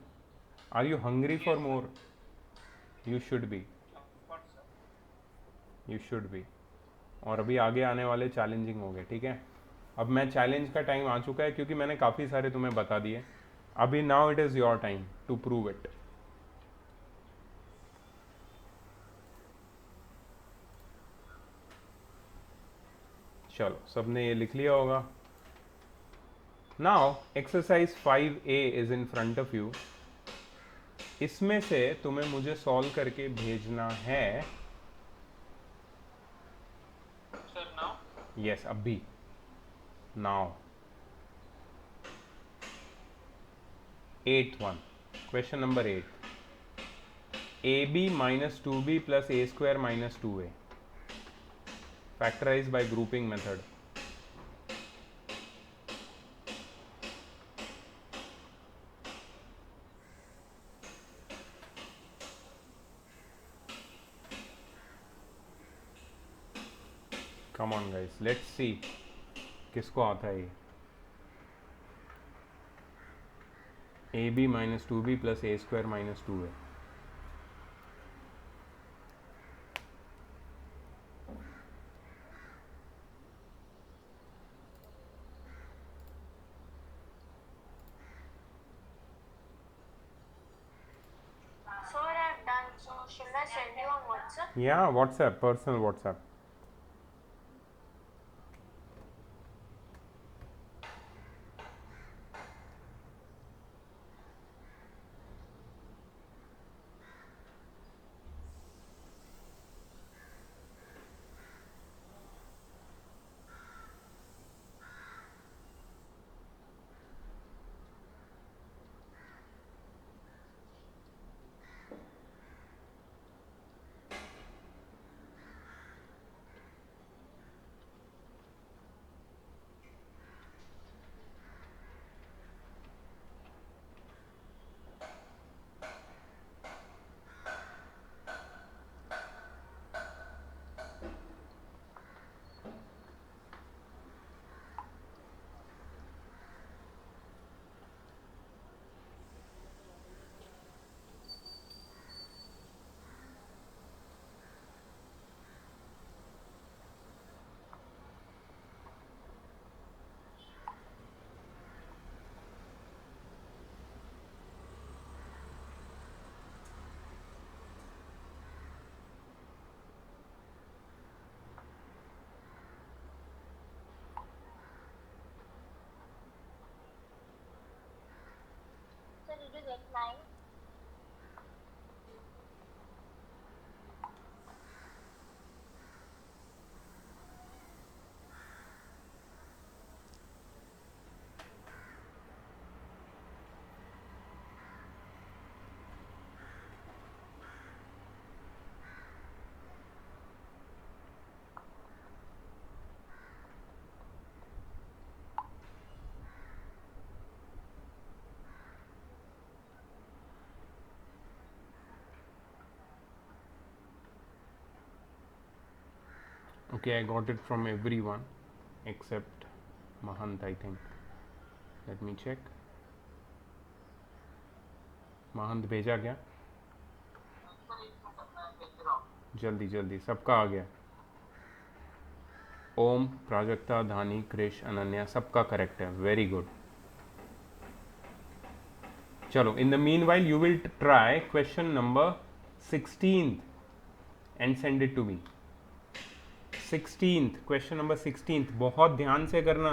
Are you hungry for more? You should be, Of course, sir. You should be. और अभी आगे आने वाले challenging हो गए, ठीक है? अब मैं चैलेंज का टाइम आ चुका है क्योंकि मैंने काफ़ी सारे तुम्हें बता दिए। अभी now it is your time to prove it. चलो, सबने ये लिख लिया होगा। Now exercise 5A is in front of you. इसमें से तुम्हें मुझे सॉल्व करके भेजना है। Sir, now यस, अभी, now 8th one, question number 8, ab minus 2b plus a square minus 2a, factorize by grouping method। come on guys, let's see किसको आता है ये। ab minus 2b plus a square minus 2a, send you on WhatsApp? Yeah, WhatsApp, personal WhatsApp. So did you get mine? Okay, I got it from everyone except Mahant, I think. Let me check. महंत भेजा क्या? जल्दी जल्दी सबका आ गया. ओम, प्राजक्ता, धानी, क्रिश, अनन्या, सबका correct है. Very good. चलो, in the meanwhile you will try question number 16 and send it to me. 16th, question number 16th. बहुत ध्यान से करना,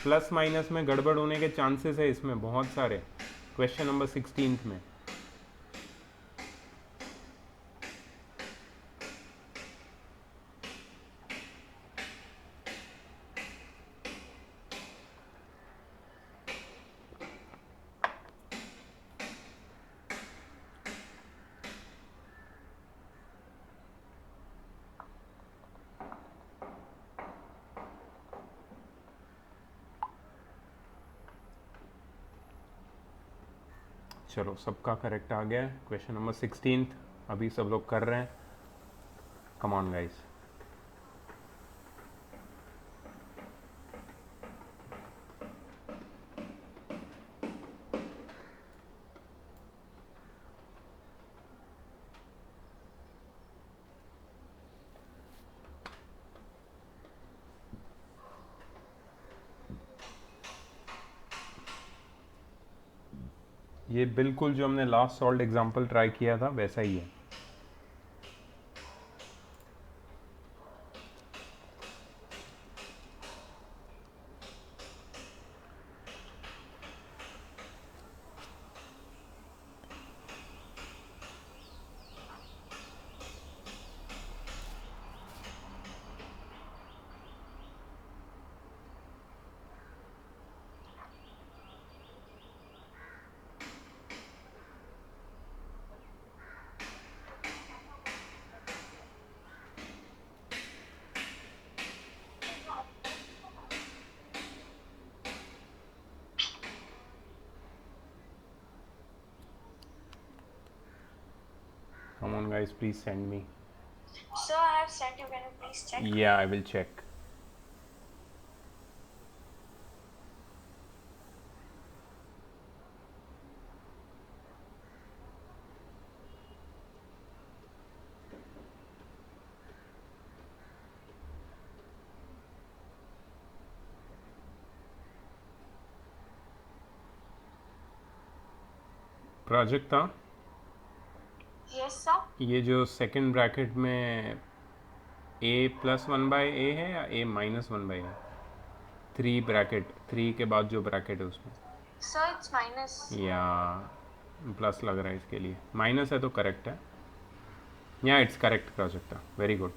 प्लस माइनस में गड़बड़ होने के चांसेस है इसमें बहुत सारे. क्वेश्चन नंबर 16th में. चलो, सबका करेक्ट आ गया. क्वेश्चन नंबर 16th अभी सब लोग कर रहे हैं. Come on guys. ये बिल्कुल जो हमने लास्ट सॉल्व एग्जांपल ट्राई किया था वैसा ही है. Come on guys, please send me. So I have sent you. Can you please check? Yeah, I will check. Prajakta, Yes, sir. ये जो सेकंड ब्रैकेट में a प्लस वन बाई ए है या a minus one by A? 3 bracket, 3 के बाद जो bracket है उसमें Sir, it's minus. या प्लस लग रहा है इसके लिए, माइनस है तो करेक्ट है, या it's correct project, very good.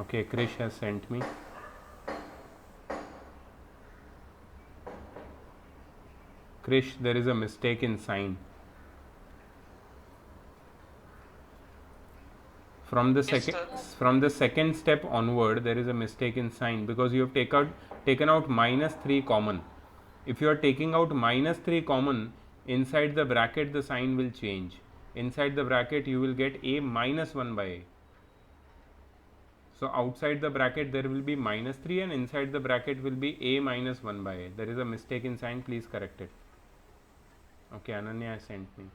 Okay, Krish has sent me. Krish, there is a mistake in sign. From the Yes, second sir. from the second step onward, there is a mistake in sign because you have taken out minus 3 common. If you are taking out minus 3 common, inside the bracket the sign will change. Inside the bracket you will get a minus 1 by a. So outside the bracket there will be minus 3 and inside the bracket will be a minus 1 by a. There is a mistake in sign, please correct it. Okay, Ananya has sent me.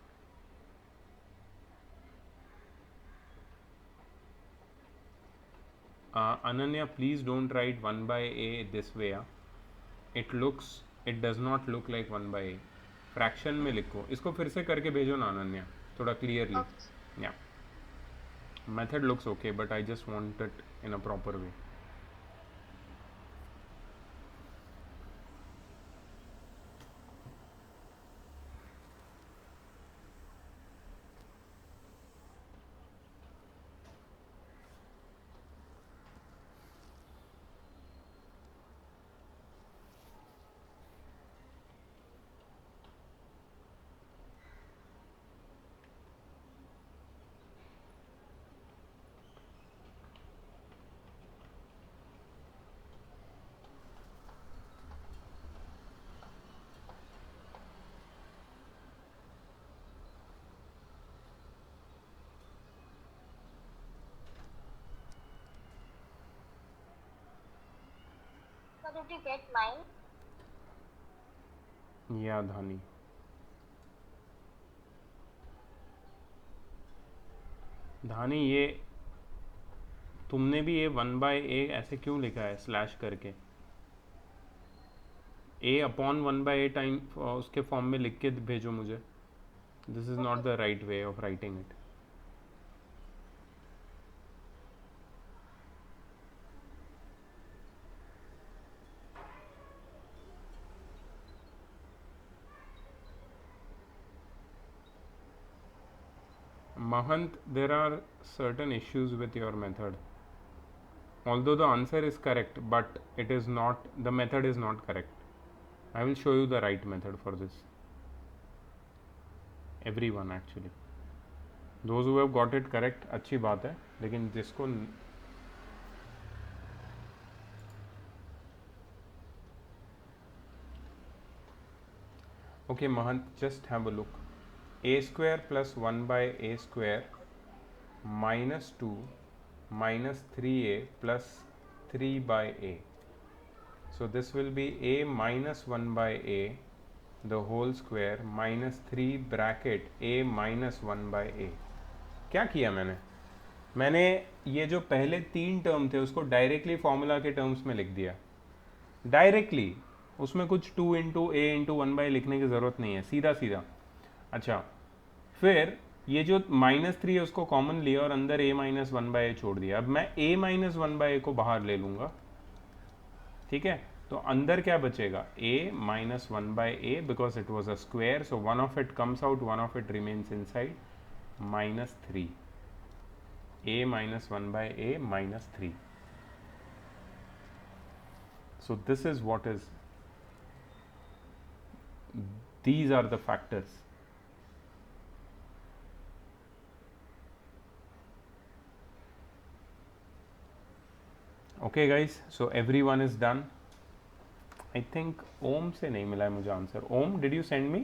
Ananya, please don't write 1 by a this way. It does not look like 1 by a. Fraction में लिखो. इसको फिर से करके भेजो ना अनन्या, थोड़ा clearly. या method looks okay but I just want it in a proper way. So did you get mine? या धानी, धानी ये तुमने भी ये 1 बाय ए ऐसे क्यों लिखा है स्लैश करके? a upon 1 by A time उसके फॉर्म में लिख के भेजो मुझे. This is not the right way of writing it. Mahant, there are certain issues with your method. Although the answer is correct, but it is not, the method is not correct. I will show you the right method for this. Everyone actually. Those who have got it correct, अच्छी बात है, लेकिन जिसको okay, Mahant, just have a look. A square plus 1 by a square minus 2 minus 3a plus 3 by a. So this will be a minus 1 by a the whole square minus 3 bracket a minus 1 by a. क्या किया मैंने ये जो पहले 3 term थे उसको directly formula के terms में लिख दिया डायरेक्टली. उसमें कुछ 2 इंटू ए इंटू 1 बाई लिखने की ज़रूरत नहीं है, सीधा सीधा. अच्छा, फिर ये जो -3 है उसको कॉमन लिया और अंदर a माइनस 1 बाई ए छोड़ दिया. अब मैं a माइनस 1 बाई ए को बाहर ले लूँगा, ठीक है? तो अंदर क्या बचेगा? a minus 1 by A because it was a square, so one of it comes out, one of it remains inside, -3. a minus 1 by a minus 3. So this is what is, these are the factors. Okay guys, so everyone is done. I think Om से नहीं मिला है मुझे answer. Om, did you send me?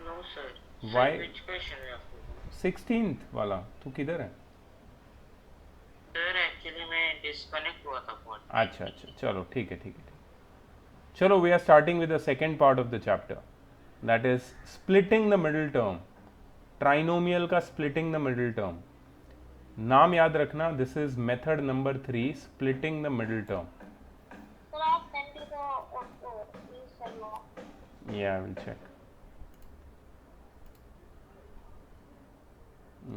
No sir. Why? Sir, which question है आपको? 16th वाला. तू किधर है? सर एक्चुअली मैं डिस्कनेक्ट हुआ था फोन. अच्छा अच्छा, चलो ठीक है ठीक है ठीक है. चलो, we are starting with the second part of the chapter, that is splitting the middle term. Trinomial का splitting the middle term. नाम याद रखना, this is method number 3, splitting the middle term. Sir, I have sent you the please send more. Yeah, I will check.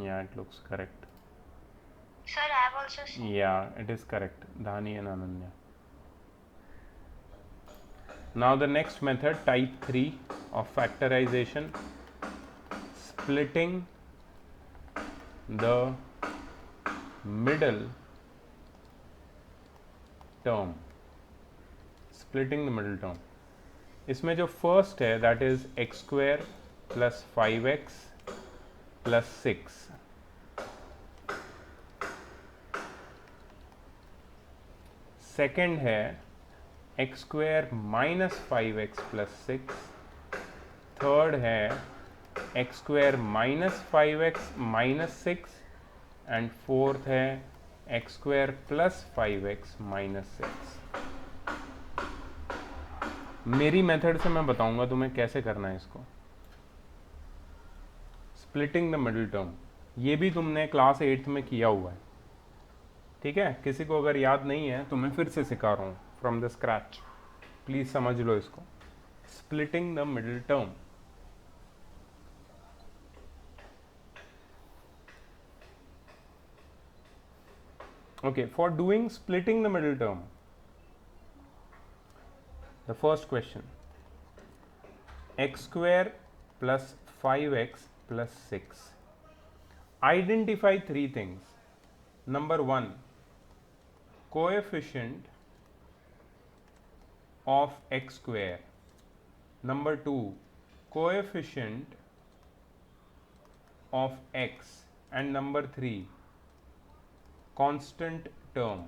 Yeah, it looks correct. Sir, I have also seen. Yeah, it is correct. Dhani and Ananya. Now the next method, type 3 of factorization, splitting the middle term. Splitting the middle term. इसमें जो first है that is x square plus 5x plus 6. Second है x square minus 5x plus 6. Third है x square minus 5x minus 6. And fourth है x square plus 5x minus 6. मेरी method से मैं बताऊंगा तुम्हें कैसे करना है इसको. स्प्लिटिंग द मिडिल टर्म, ये भी तुमने क्लास 8th में किया हुआ है. ठीक है, किसी को अगर याद नहीं है तो मैं फिर से सिखा रहा हूँ फ्रॉम द स्क्रैच. प्लीज समझ लो इसको. Splitting the middle term. Okay, for doing splitting the middle term, the first question, x square plus 5x plus 6. Identify three things. Number 1, coefficient of x square. Number 2, coefficient of x. And number 3, constant term.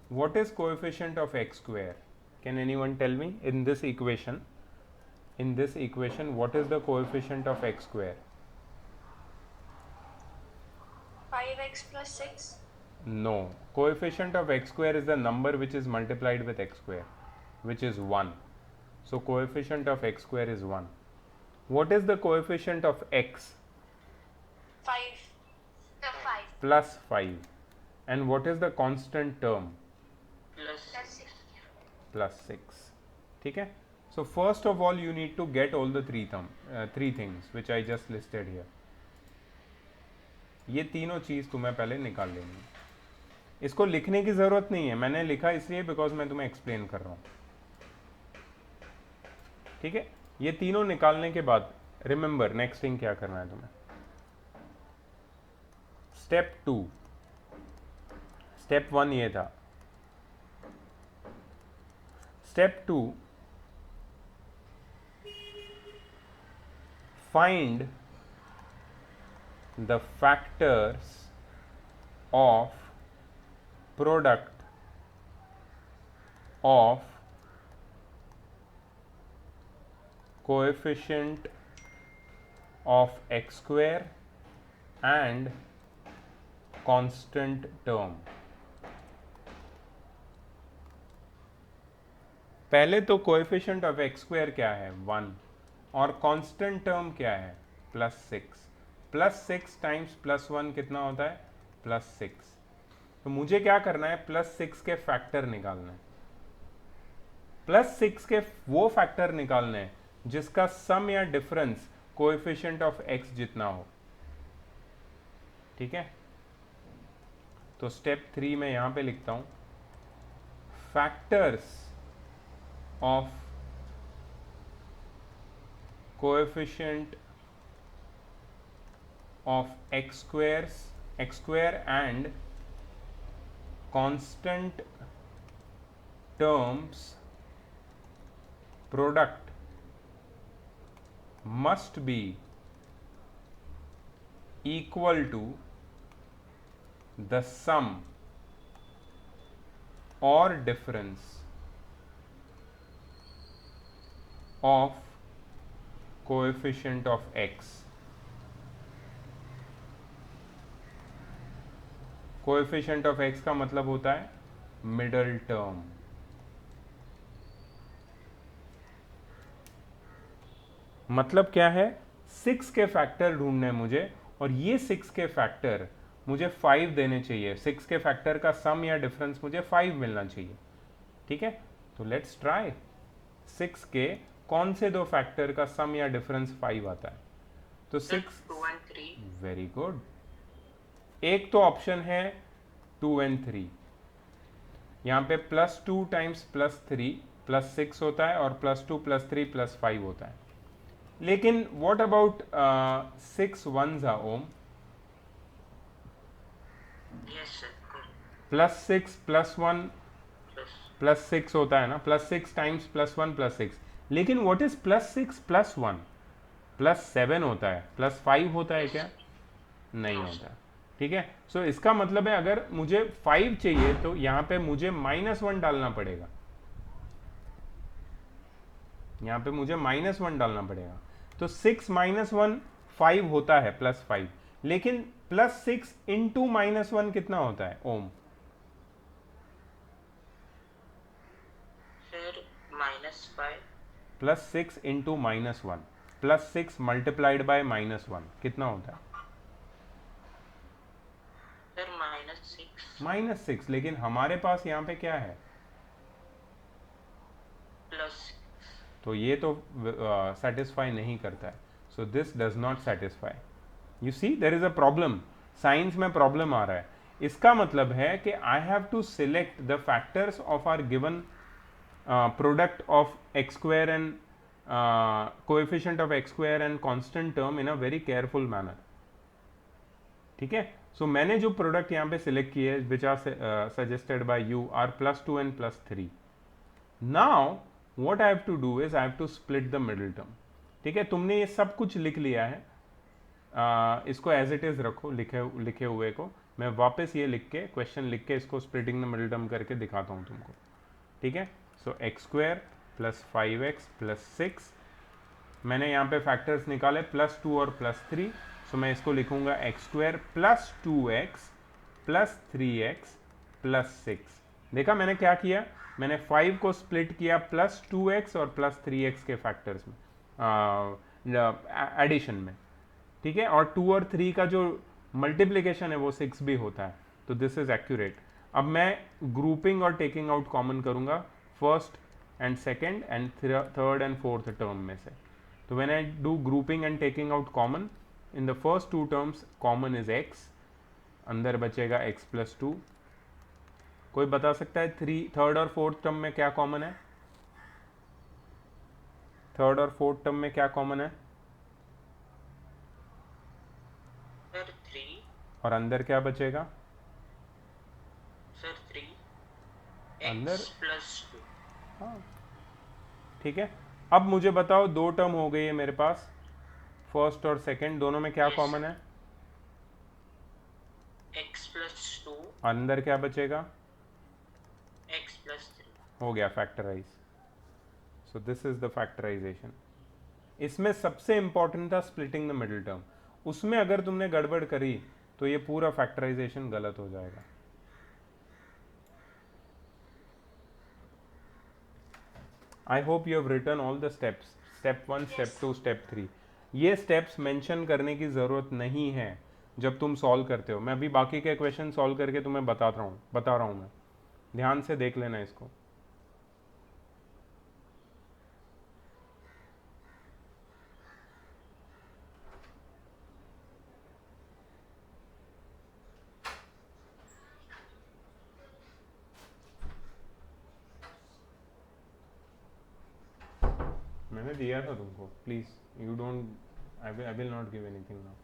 What is coefficient of x square? Can anyone tell me in this equation? In this equation, what is the coefficient of x square? 5x plus 6. No. Coefficient of x square is the number which is multiplied with x square, which is 1. So coefficient of x square is 1. What is the coefficient of x? 5. The 5. Plus 5. And what is the constant term? Plus Plus 6. Plus 6. ठीक है. So first of all you need to get all the three things which I just listed here. ये तीनों चीज़ तुम्हें पहले निकाल लेनी है. इसको लिखने की ज़रूरत नहीं है, मैंने लिखा इसलिए बिकॉज मैं तुम्हें एक्सप्लेन कर रहा हूँ. ठीक है, ये तीनों निकालने के बाद रिमेंबर नेक्स्ट थिंग क्या करना है तुम्हें. स्टेप 2. स्टेप 1 ये था. Step 2, find the factors of product of coefficient of x square and constant term. पहले तो कोएफिशिएंट ऑफ एक्स स्क्वायर क्या है 1 और कांस्टेंट टर्म क्या है प्लस 6. प्लस 6 टाइम्स प्लस 1 कितना होता है प्लस 6. तो मुझे क्या करना है प्लस 6 के फैक्टर निकालना है. प्लस 6 के वो फैक्टर निकालना है जिसका सम या डिफरेंस कोएफिशिएंट ऑफ एक्स जितना हो. ठीक है, तो स्टेप 3 में यहां पे लिखता हूं factors of coefficient of x square and constant terms product must be equal to the sum or difference of coefficient of x. coefficient of x का मतलब होता है मिडल टर्म. मतलब क्या है 6 के फैक्टर ढूंढने मुझे और ये 6 के फैक्टर मुझे 5 देने चाहिए. 6 के फैक्टर का सम या डिफरेंस मुझे 5 मिलना चाहिए. ठीक है, तो लेट्स ट्राई। 6 के कौन से दो फैक्टर का सम या डिफरेंस 5 आता है? तो सर 6, 2 and 3. Very good. एक तो ऑप्शन है 2 and 3, यहाँ पे +2 टाइम्स +3 +6 होता है और +2 +3 +5 होता है। लेकिन what about 6 1s Om? Yes sir. +6 +1 Plus +6 होता है ना, +6 टाइम्स +1 +6। लेकिन व्हाट इज +6 +1? +7 होता है, +5 होता है क्या? नहीं होता। ठीक है, सो इसका मतलब है अगर मुझे 5 चाहिए तो यहाँ पे मुझे -1 डालना पड़ेगा, यहाँ पे मुझे -1 डालना पड़ेगा। तो 6 -1 5 होता है, +5। लेकिन +6 इंटू -1 कितना होता है ओम? sir -5. +6 इंटू -1, +6 मल्टीप्लाइड बाय -1 कितना होता है? Sir -6 -6। लेकिन हमारे पास यहाँ पे क्या है? plus तो ये तो सेटिस्फाई नहीं करता है, so this does not satisfy. You see there is a problem, science में प्रॉब्लम आ रहा है। इसका मतलब है कि I have to select the factors of our given product of X square and coefficient of X square and constant term in a very careful manner. ठीक है, सो मैंने जो प्रोडक्ट यहाँ पे सिलेक्ट किए है which are suggested by you are +2 and +3। Now what I have to do is I have to split the middle term। ठीक है, तुमने ये सब कुछ लिख लिया है, इसको एज इट इज रखो, लिखे हुए को मैं वापस ये लिख के क्वेश्चन लिख के इसको स्प्लिटिंग द मिडिल टर्म करके दिखाता हूँ तुमको। ठीक है, सो x² + 5x + 6, मैंने यहाँ पे फैक्टर्स निकाले +2 और +3, सो मैं इसको लिखूंगा x² + 2x + 3x + 6। देखा मैंने क्या किया? मैंने 5 को स्प्लिट किया +2x और +3x के फैक्टर्स में, एडिशन में। ठीक है, और 2 और 3 का जो मल्टीप्लिकेशन है वो 6 भी होता है, तो दिस इज एक्यूरेट। अब मैं ग्रुपिंग और टेकिंग आउट कॉमन करूंगा first and second and third and fourth term में से। तो when I do grouping and taking out common, in the first 2 terms common is x, अंदर बचेगा x + 2। कोई बता सकता है थर्ड और फोर्थ टर्म में क्या कॉमन है? थर्ड और फोर्थ टर्म में क्या कॉमन है? sir 3. और अंदर क्या बचेगा? Sir 3 अंदर x plus 2. हाँ, ठीक है। अब मुझे बताओ, 2 टर्म हो गई है मेरे पास, फर्स्ट और सेकंड, दोनों में क्या Yes, कॉमन sir. है? x plus 2. अंदर क्या बचेगा? x plus 3. हो गया factorize. So this is the factorization. इसमें सबसे इंपॉर्टेंट था स्प्लिटिंग द मिडिल टर्म, उसमें अगर तुमने गड़बड़ करी तो ये पूरा फैक्टराइजेशन गलत हो जाएगा। I hope you have written all the steps, step 1, step 2, step 3। ये स्टेप्स मेंशन करने की ज़रूरत नहीं है जब तुम सॉल्व करते हो। मैं अभी बाकी के क्वेश्चन सॉल्व करके तुम्हें बता रहा हूँ मैं, ध्यान से देख लेना इसको। मैंने दिया था तुमको, please you don't, I will not give anything now.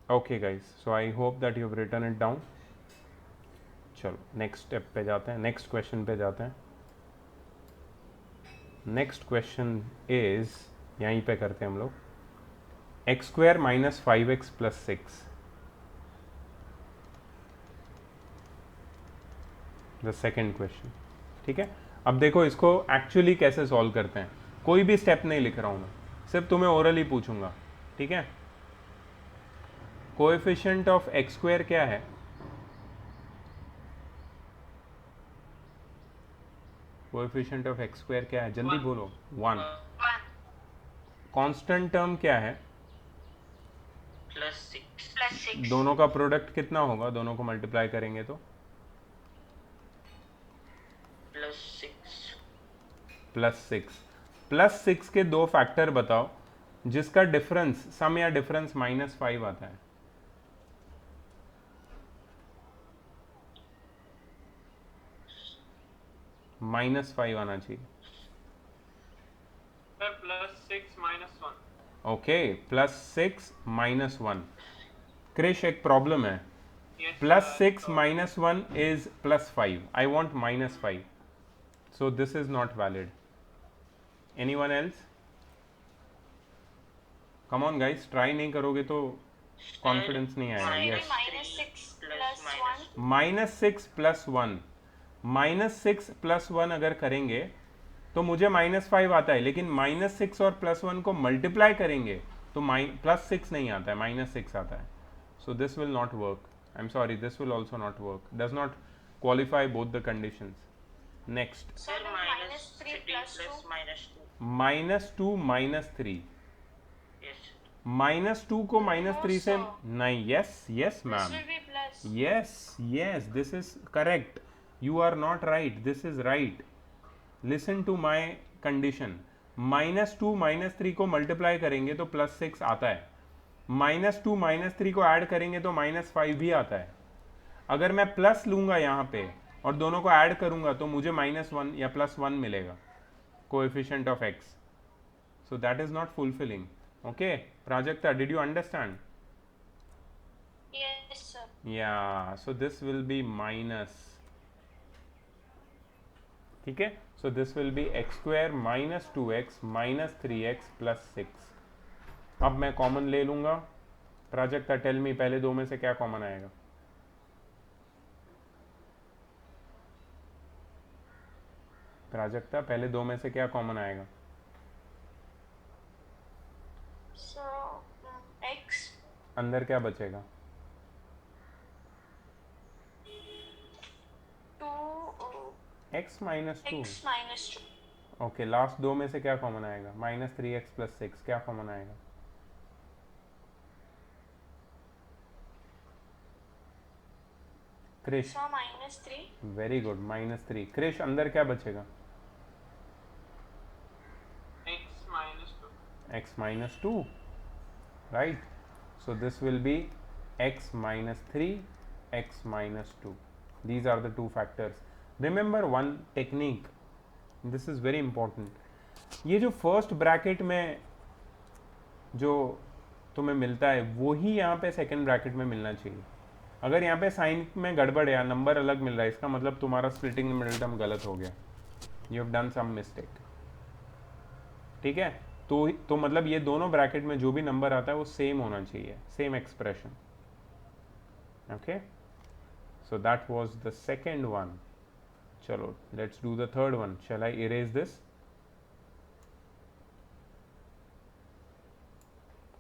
Okay guys, so I hope that you have written it down. चलो नेक्स्ट स्टेप पे जाते हैं, नेक्स्ट क्वेश्चन पे जाते हैं। नेक्स्ट क्वेश्चन इज, यहीं पे करते हैं हम लोग, x² - 5x + 6, the second question. ठीक है, अब देखो इसको एक्चुअली कैसे सॉल्व करते हैं। कोई भी स्टेप नहीं लिख रहा हूं मैं, सिर्फ तुम्हें ओरली पूछूंगा। ठीक है, कोएफिशिएंट ऑफ x² क्या है? कोएफिशिएंट ऑफ x² क्या है? जल्दी बोलो। 1। कांस्टेंट टर्म क्या है? Plus 6. plus 6. दोनों का प्रोडक्ट कितना होगा, दोनों को मल्टीप्लाई करेंगे तो +6 +6 के दो फैक्टर बताओ जिसका डिफरेंस, सम या डिफरेंस -5 आता है। -5 आना चाहिए। Sir, +6 -1. ओके, +6 -1। क्रिश, एक प्रॉब्लम है। Yes. +6 -1 is +5. I want -5. So this is not valid. Anyone else? Come on guys, try नहीं करोगे तो कॉन्फिडेंस नहीं आएगा। minus yes, -6 plus plus 1. minus -6 + 1 अगर करेंगे तो मुझे -5 आता है, लेकिन -6 और +1 को मल्टीप्लाई करेंगे तो +6 नहीं आता है, -6 आता है। So this will not work. I am sorry, this will also not work, does not qualify both the conditions. Next, Sir, then minus -3 3 plus plus 2. -2. -2 -3, Yes. -2 को -3 से sir. नहीं, yes yes This ma'am, will be plus. yes, this is correct. You are not right, this is right. Listen to my condition. -2 -3 को multiply करेंगे तो +6 आता है, -2 -3 को add करेंगे तो -5 भी आता है। अगर मैं प्लस लूंगा यहाँ पे और दोनों को ऐड करूंगा तो मुझे -1 या +1 मिलेगा, coefficient of x. So that is not fulfilling. Okay, Prajakta, did you understand? Yes, sir. Yeah, so this will be minus. ठीक है, so this will be x² - 2x - 3x + 6. अब मैं कॉमन ले लूंगा। प्राजक्ता, टेल मी, पहले दो में से क्या कॉमन आएगा? प्राजक्ता, पहले दो में से क्या कॉमन आएगा? So x अंदर क्या बचेगा? 2 x - 2। x minus 2. Okay, last दो में से क्या कॉमन आएगा? -3x + 6 क्या कॉमन आएगा? Krish, So -3. Very good, -3। Krish, अंदर क्या बचेगा? X minus 2. x - 2, right? So this will be x - 3, x - 2. These are the two factors. Remember one technique, this is very important. ये जो फर्स्ट ब्रैकेट में जो तुम्हें मिलता है वो ही यहाँ पे सेकंड ब्रैकेट में मिलना चाहिए। अगर यहाँ पे साइन में गड़बड़ है या नंबर अलग मिल रहा है, इसका मतलब तुम्हारा स्प्लिटिंग मिडिल टर्म गलत हो गया, you have done some mistake. ठीक है, तो मतलब ये दोनों ब्रैकेट में जो भी नंबर आता है वो सेम होना चाहिए, same expression. Okay, so that was the second one. चलो, let's do the third one. Shall I erase this?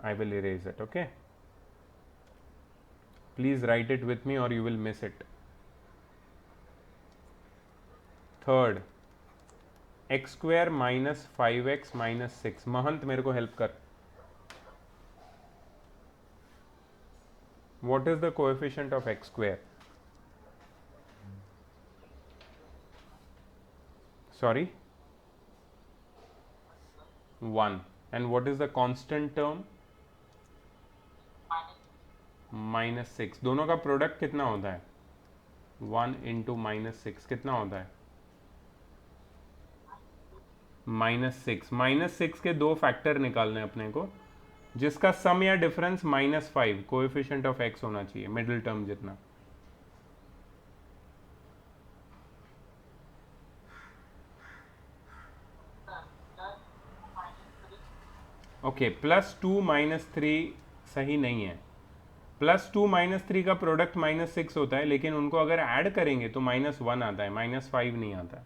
I will erase it. Okay, please write it with me or you will miss it. Third, x² - 5x - 6. महंत, मेरे को help कर। What is the coefficient of x²? Sorry, 1. And what is the constant term? -6. दोनों का product कितना होता है? 1 × -6 कितना होता है? -6. -6 के दो फैक्टर निकालने अपने को जिसका सम या डिफरेंस -5, कोएफिशिएंट ऑफ x होना चाहिए, मिडिल टर्म जितना। ओके, +2 - 3 सही नहीं है। +2 - 3 का प्रोडक्ट -6 होता है, लेकिन उनको अगर ऐड करेंगे तो -1 आता है, -5 नहीं आता है।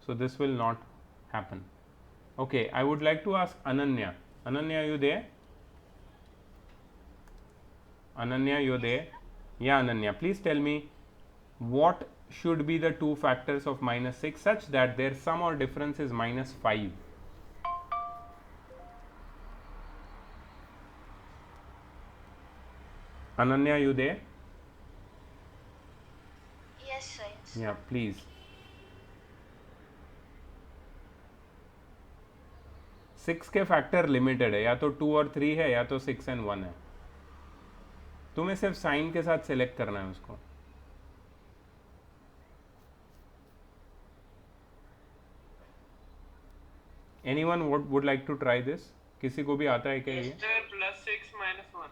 So this will not happen. Okay, I would like to ask Ananya. Ananya, you there? Ananya, you there? या Ananya, please tell me what should be the two factors of -6 such that their sum or difference is -5? Ananya, you there? Yes, sir. It's Yeah, please. 6 के factor limited है, या तो 2 और 3 है या तो 6 and 1 है. तुम्हें सिर्फ साइन के साथ सिलेक्ट करना है उसको. Anyone would like to try this? किसी को भी आता है क्या ये? Sir, plus 6 minus 1.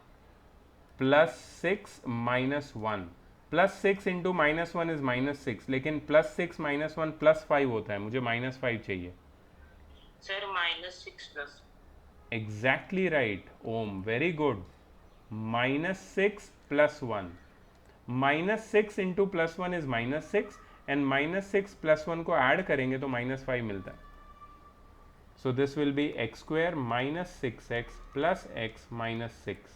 Plus 6 minus 1. Plus 6 into minus 1 is minus 6, लेकिन प्लस 6 माइनस 1 प्लस 5 होता है. मुझे माइनस 5 चाहिए. Sir -6 plus. Exactly right Om, very good. Minus 6 plus 1. Minus 6 into plus 1 is minus 6 and minus 6 plus 1 को ऐड करेंगे तो minus 5 मिलता है. So this will be x square minus 6x plus x minus 6.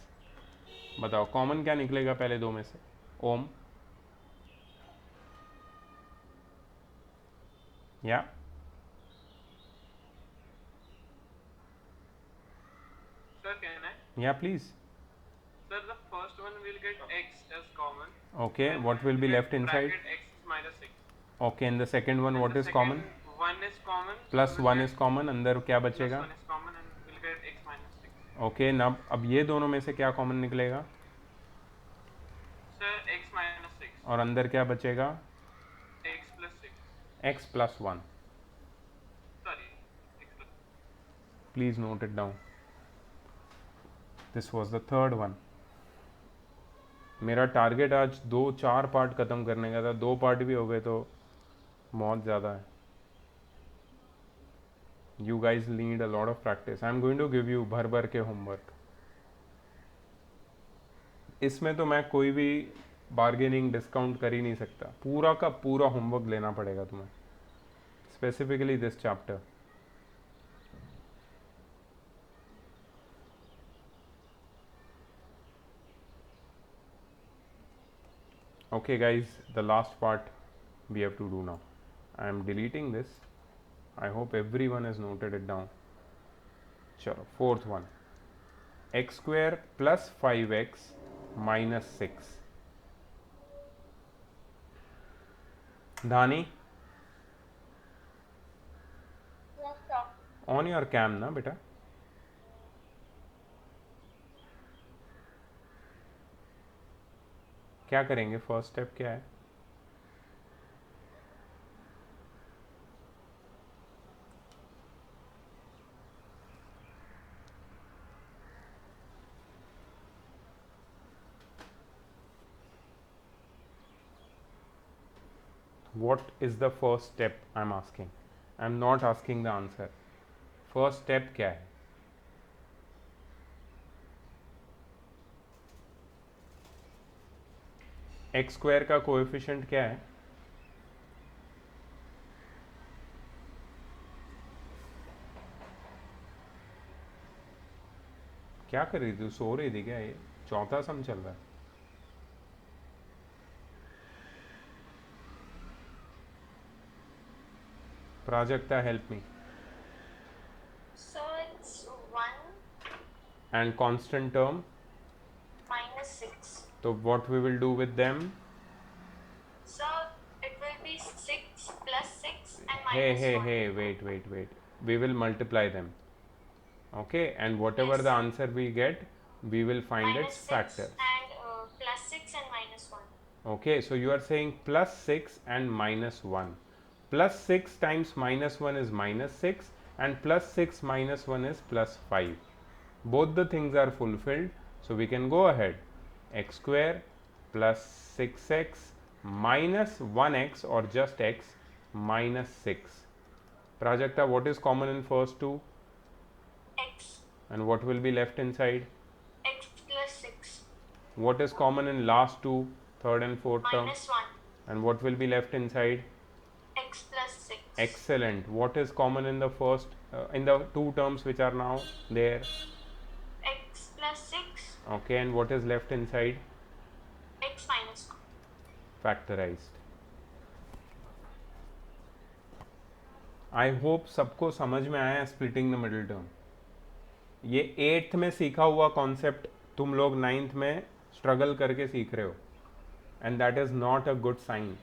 बताओ कॉमन क्या निकलेगा पहले दो में से? ओम या Sir, can I? या please. Sir, the first one will get x as common. Okay, and what will be get left inside? bracket x is minus 6. Okay, in the second one what The is common? second one is common. so plus we'll 1 get is common. अंदर क्या plus बचेगा? 1 is common and we'll get x minus 6. Okay, अब ये दोनों में से क्या common निकलेगा? Sir, x minus 6. और अंदर क्या बचेगा? x plus 6. X plus 1. Sorry, x plus. Please note it down. This was the third one. मेरा टारगेट आज 2-4 पार्ट ख़त्म करने का था. 2 पार्ट भी हो गए तो बहुत ज़्यादा है. You guys need a lot of practice. I am going to give you भर भर के होमवर्क. इसमें तो मैं कोई भी बार्गेनिंग डिस्काउंट कर ही नहीं सकता. पूरा का पूरा होमवर्क लेना पड़ेगा तुम्हें, specifically this chapter. Okay guys, the last part we have to do now. I am deleting this. I hope everyone has noted it down. Chalo, fourth one. X square plus 5x minus 6. Dhani, yes, sir. on your cam na beta. क्या करेंगे? First step क्या है? What is the first step? I'm asking. I'm not asking the answer. First step क्या है? X square का coefficient क्या है? क्या कर रही थी? सो रही थी क्या? ये चौथा सम चल रहा है. Prajakta, help me. So it's 1 and constant term. minus 6. तो what we will do with them? So it will be 6 plus 6 and Hey, minus hey, 1. hey, wait. We will multiply them. Okay, and whatever Yes, the sir. answer we get, we will find Minus its 6 factor. and plus 6 and minus 1. Okay, so you are saying plus 6 and minus 1. Plus 6 times minus 1 is minus 6 and plus 6 minus 1 is plus 5. Both the things are fulfilled, so we can go ahead. X square plus 6x minus 1x or just x minus 6. Prajakta, what is common in first two? X. And what will be left inside? X plus 6. What is common in last two, third and fourth term? Minus 1. And what will be left inside? X plus 6. Excellent. What is common in the first, in the two terms which are now there? X plus 6. Okay, and what is left inside? X minus 1. Factorized. I hope सबको समझ में आया splitting the middle term. ये 8th में सीखा हुआ concept तुम लोग 9th में स्ट्रगल करके सीख रहे हो, and that is not a good sign.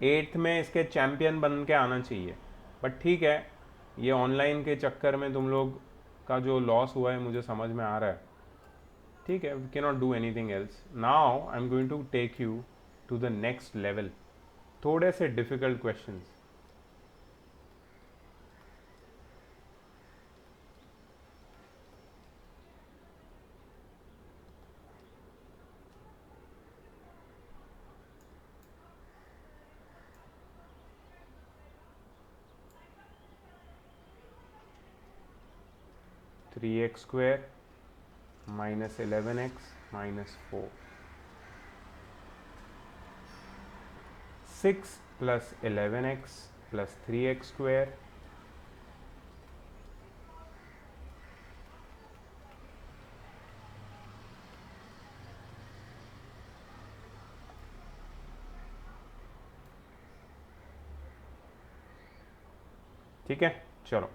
8th में इसके चैम्पियन बन के आना चाहिए, बट ठीक है, ये ऑनलाइन के चक्कर में तुम लोग का जो लॉस हुआ है मुझे समझ में आ रहा है, ठीक है, we can not do anything else. Now I am going to take you to the next level, थोड़े से difficult questions. Three x square minus 11x minus 4, 6 plus 11x plus 3x square, ठीक है। चलो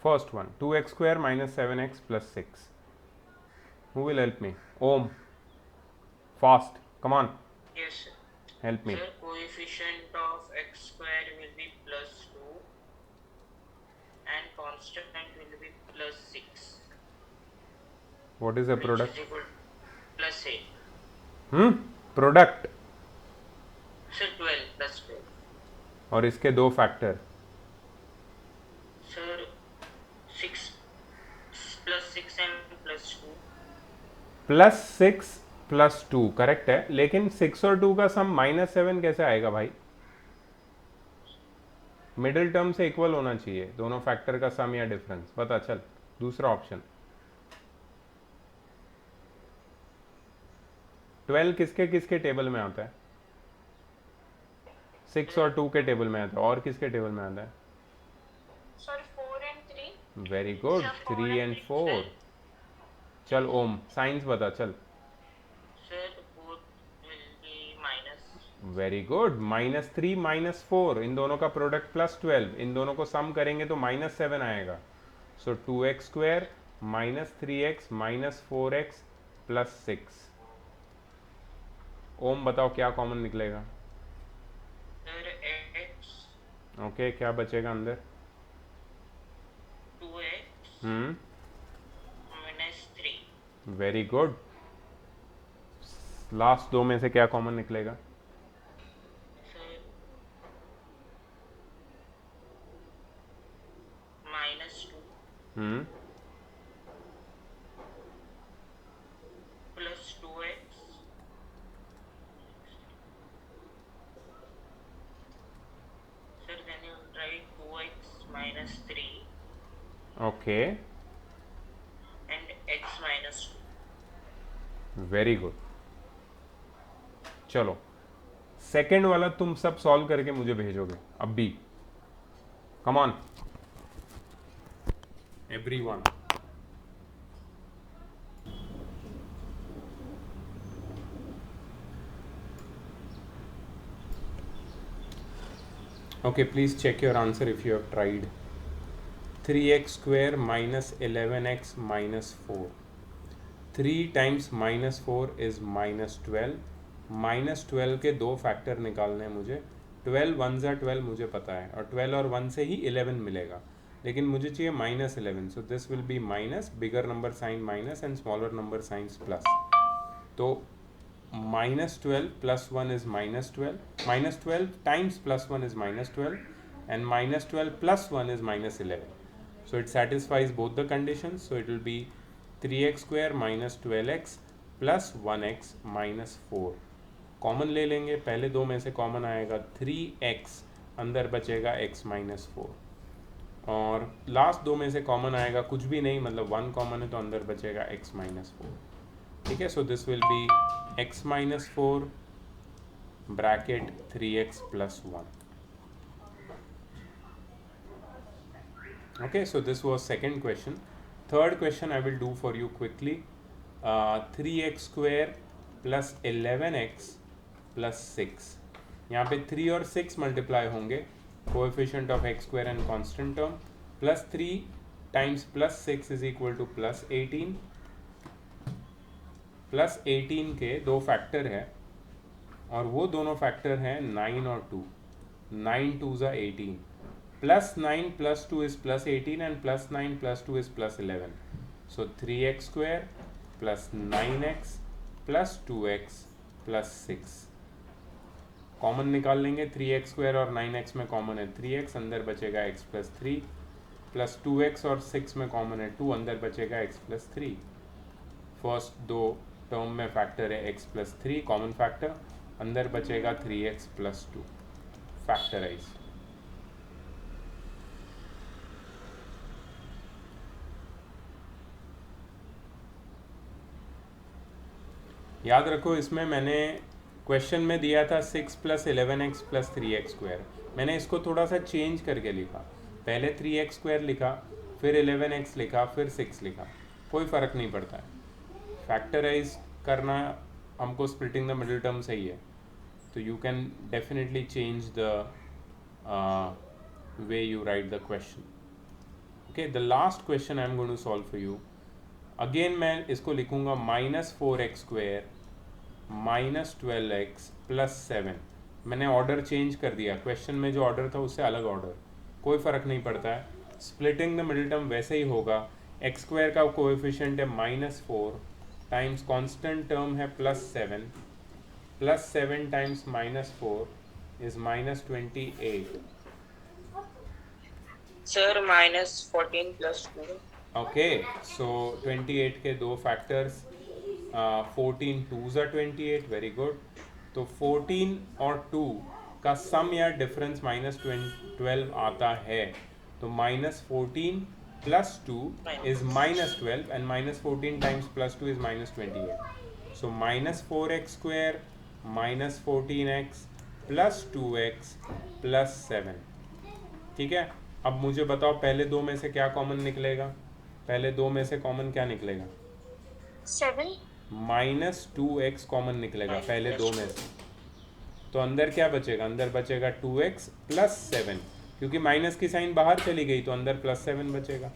first one, 2x square minus 7x plus 6. Who will help me? Om, fast, come on, Yes, sir. help me. Sir, coefficient of x square will be plus 2 and constant will be plus 6. What is the Which product? is equal to plus 8. Product Sir, 12 plus 12. और इसके दो factor, Sir, 6 plus 6 and plus 2. Plus 6 plus 2 correct है, लेकिन 6 और 2 का सम minus 7 कैसे आएगा भाई? मिडिल टर्म से इक्वल होना चाहिए दोनों फैक्टर का सम या डिफरेंस। पता चल, दूसरा ऑप्शन। 12 किसके किसके टेबल में आता है? 6 और 2 के टेबल में आता है, और किसके टेबल में आता है? Sorry, 4 and 3. Very good, Sir, 4 3 and and 3. 4। चल ओम, साइंस बता चल। Sir, both will be minus. Very good, minus 3 minus 4, इन दोनों का प्रोडक्ट प्लस 12, इन दोनों को सम करेंगे तो माइनस 7 आएगा। सो 2x square minus 3x minus 4x plus 6। ओम बताओ क्या कॉमन निकलेगा? Sir, x ओके, क्या बचेगा अंदर? 2x minus 3. Very good. Last दो में से क्या कॉमन निकलेगा? Sir, minus 2 plus 2x. Sir, then you write 2x minus 3 okay, and x minus 2. Very good. चलो सेकंड वाला तुम सब सॉल्व करके मुझे भेजोगे अब भी। Come on everyone. Okay, please check your answer if you have tried. 3x square minus 11x minus 4. 3 times minus 4 is minus 12. Minus 12 के दो फैक्टर निकालने हैं मुझे। 12 1 ज़ा 12 मुझे पता है, और 12 और 1 से ही 11 मिलेगा, लेकिन मुझे चाहिए minus 11। So this will be minus, bigger number sign minus and smaller number signs plus. तो minus 12 plus 1 is minus 12, minus 12 times plus 1 is minus 12, and minus 12 plus 1 is minus 11. So it satisfies both the conditions. So it will be 3x square minus 12x plus 1x minus 4. Common ले लेंगे, पहले दो में से common आएगा 3x, अंदर बचेगा x minus 4, और लास्ट दो में से कॉमन आएगा कुछ भी नहीं, मतलब 1 कॉमन है तो अंदर बचेगा x minus 4। ठीक है, so this will B x minus 4 bracket 3x plus 1. Okay, so this was second question. Third question I will do for you quickly. 3x square plus 11x plus 6. यहाँ पे 3 और 6 multiply होंगे, coefficient of x square and constant term, plus 3 times plus 6 is equal two plus 18. Plus 18 के दो factor है और वो दोनों फैक्टर हैं 9 और 2. 9 2s are 18. Plus 9 plus 2 is plus 18 and plus 9 plus 2 is plus 11. So 3x square plus 9x plus 2x plus 6. Common निकाल लेंगे. 3x स्क्वायर और 9x में कॉमन है 3x, अंदर बचेगा x प्लस 3, प्लस 2x और 6 में कॉमन है 2, अंदर बचेगा x प्लस 3. फर्स्ट दो टर्म में फैक्टर है x प्लस 3 कॉमन फैक्टर, अंदर बचेगा 3x प्लस 2 फैक्टराइज. याद रखो इसमें मैंने क्वेश्चन में दिया था 6 plus 11x plus 3x square. मैंने इसको थोड़ा सा चेंज करके लिखा. पहले 3x स्क्वायर लिखा, फिर 11x लिखा, फिर 6 लिखा. कोई फ़र्क नहीं पड़ता है. फैक्टराइज करना हमको स्प्लिटिंग द मिडिल टर्म सही है. तो you can definitely change the way you write the question. Okay, the last question I am going to solve for you. Again मैं इसको लिखूंगा -4x square minus 12x plus 7. मैंने order change कर दिया. Question में जो ऑर्डर था उससे अलग ऑर्डर. कोई फ़र्क नहीं पड़ता है. स्प्लिटिंग द मिडिल टर्म वैसे ही होगा. x स्क्वायर का कोएफिशिएंट है -4 टाइम्स कांस्टेंट टर्म है +7, plus 7 times -4 is -28. Sir -14 plus 2. ओके, सो 28 के दो factors, 14 2s are 28. Very good. तो 14 और 2 का सम या डिफरेंस -12 आता है. तो -14 plus 2 is -12 and -14 times plus 2 is -28. So -4x square -14x plus 2x plus 7. ठीक है. अब मुझे बताओ पहले दो में से क्या कॉमन निकलेगा. पहले दो में से कॉमन क्या निकलेगा? 7. -2x कॉमन निकलेगा पहले दो में से. तो अंदर क्या बचेगा? अंदर बचेगा 2x प्लस 7, क्योंकि माइनस की साइन बाहर चली गई तो अंदर +7 बचेगा.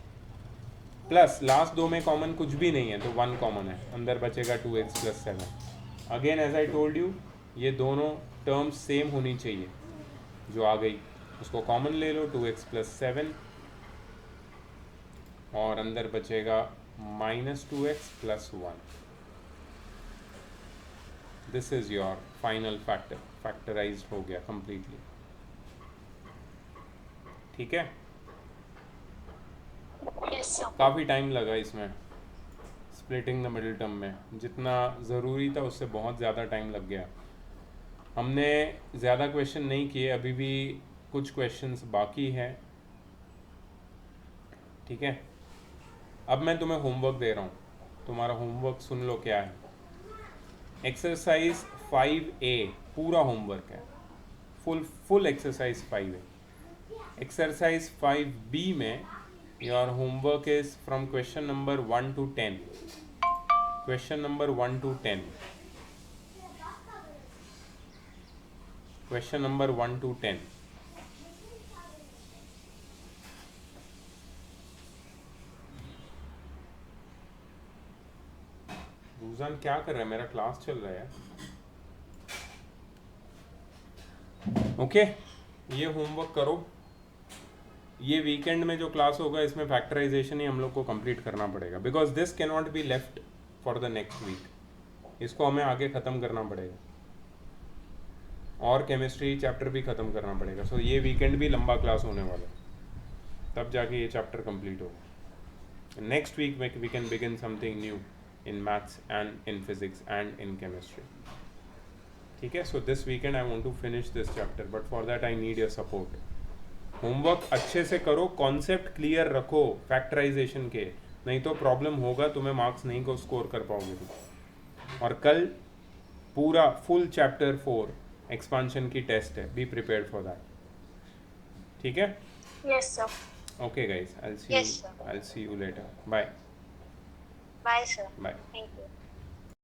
प्लस लास्ट दो में कॉमन कुछ भी नहीं है तो 1 कॉमन है, अंदर बचेगा 2x plus 7. Again as I told you, ये दोनों टर्म्स सेम होनी चाहिए. जो आ गई उसको कॉमन ले लो, 2x प्लस 7, और अंदर बचेगा -2x plus 1. This is your final factor. Factorised हो गया कंप्लीटली. ठीक है. Yes, sir. काफ़ी टाइम लगा इसमें स्प्लिटिंग द मिडिल टर्म में. जितना ज़रूरी था उससे बहुत ज़्यादा टाइम लग गया. हमने ज़्यादा क्वेश्चन नहीं किए, अभी भी कुछ क्वेश्चंस बाकी हैं. ठीक है. अब मैं तुम्हें होमवर्क दे रहा हूँ. तुम्हारा होमवर्क सुन लो क्या है. एक्सरसाइज 5A पूरा होमवर्क है. Full exercise 5A. Exercise 5B में your homework is from question number 1 to 10. Question number 1 to 10. Question number 1 to 10. रूजान क्या कर रहा है? मेरा क्लास चल रहा है. ओके, ये होमवर्क करो. ये वीकेंड में जो क्लास होगा इसमें फैक्टराइजेशन ही हम लोग को कंप्लीट करना पड़ेगा, because this can not be left for the next week. इसको हमें आगे ख़त्म करना पड़ेगा और केमिस्ट्री चैप्टर भी ख़त्म करना पड़ेगा. सो ये वीकेंड भी लंबा क्लास होने वाला है, तब जाके ये चैप्टर कंप्लीट होगा. Next week we can begin something new in maths and in physics and in chemistry. ठीक है. so this weekend I want to finish this chapter, but for that I need your support. Homework अच्छे से करो, concept clear रखो factorisation के, नहीं तो problem होगा, तुम्हें मार्क्स नहीं को स्कोर कर पाओगे तुम. और कल पूरा फुल चैप्टर 4 एक्सपांशन की टेस्ट है. Be prepared for that. ठीक है. Yes, sir. Okay, guys. Yes, sir. I'll see you later. Bye. Bye, sir. Bye. Thank you.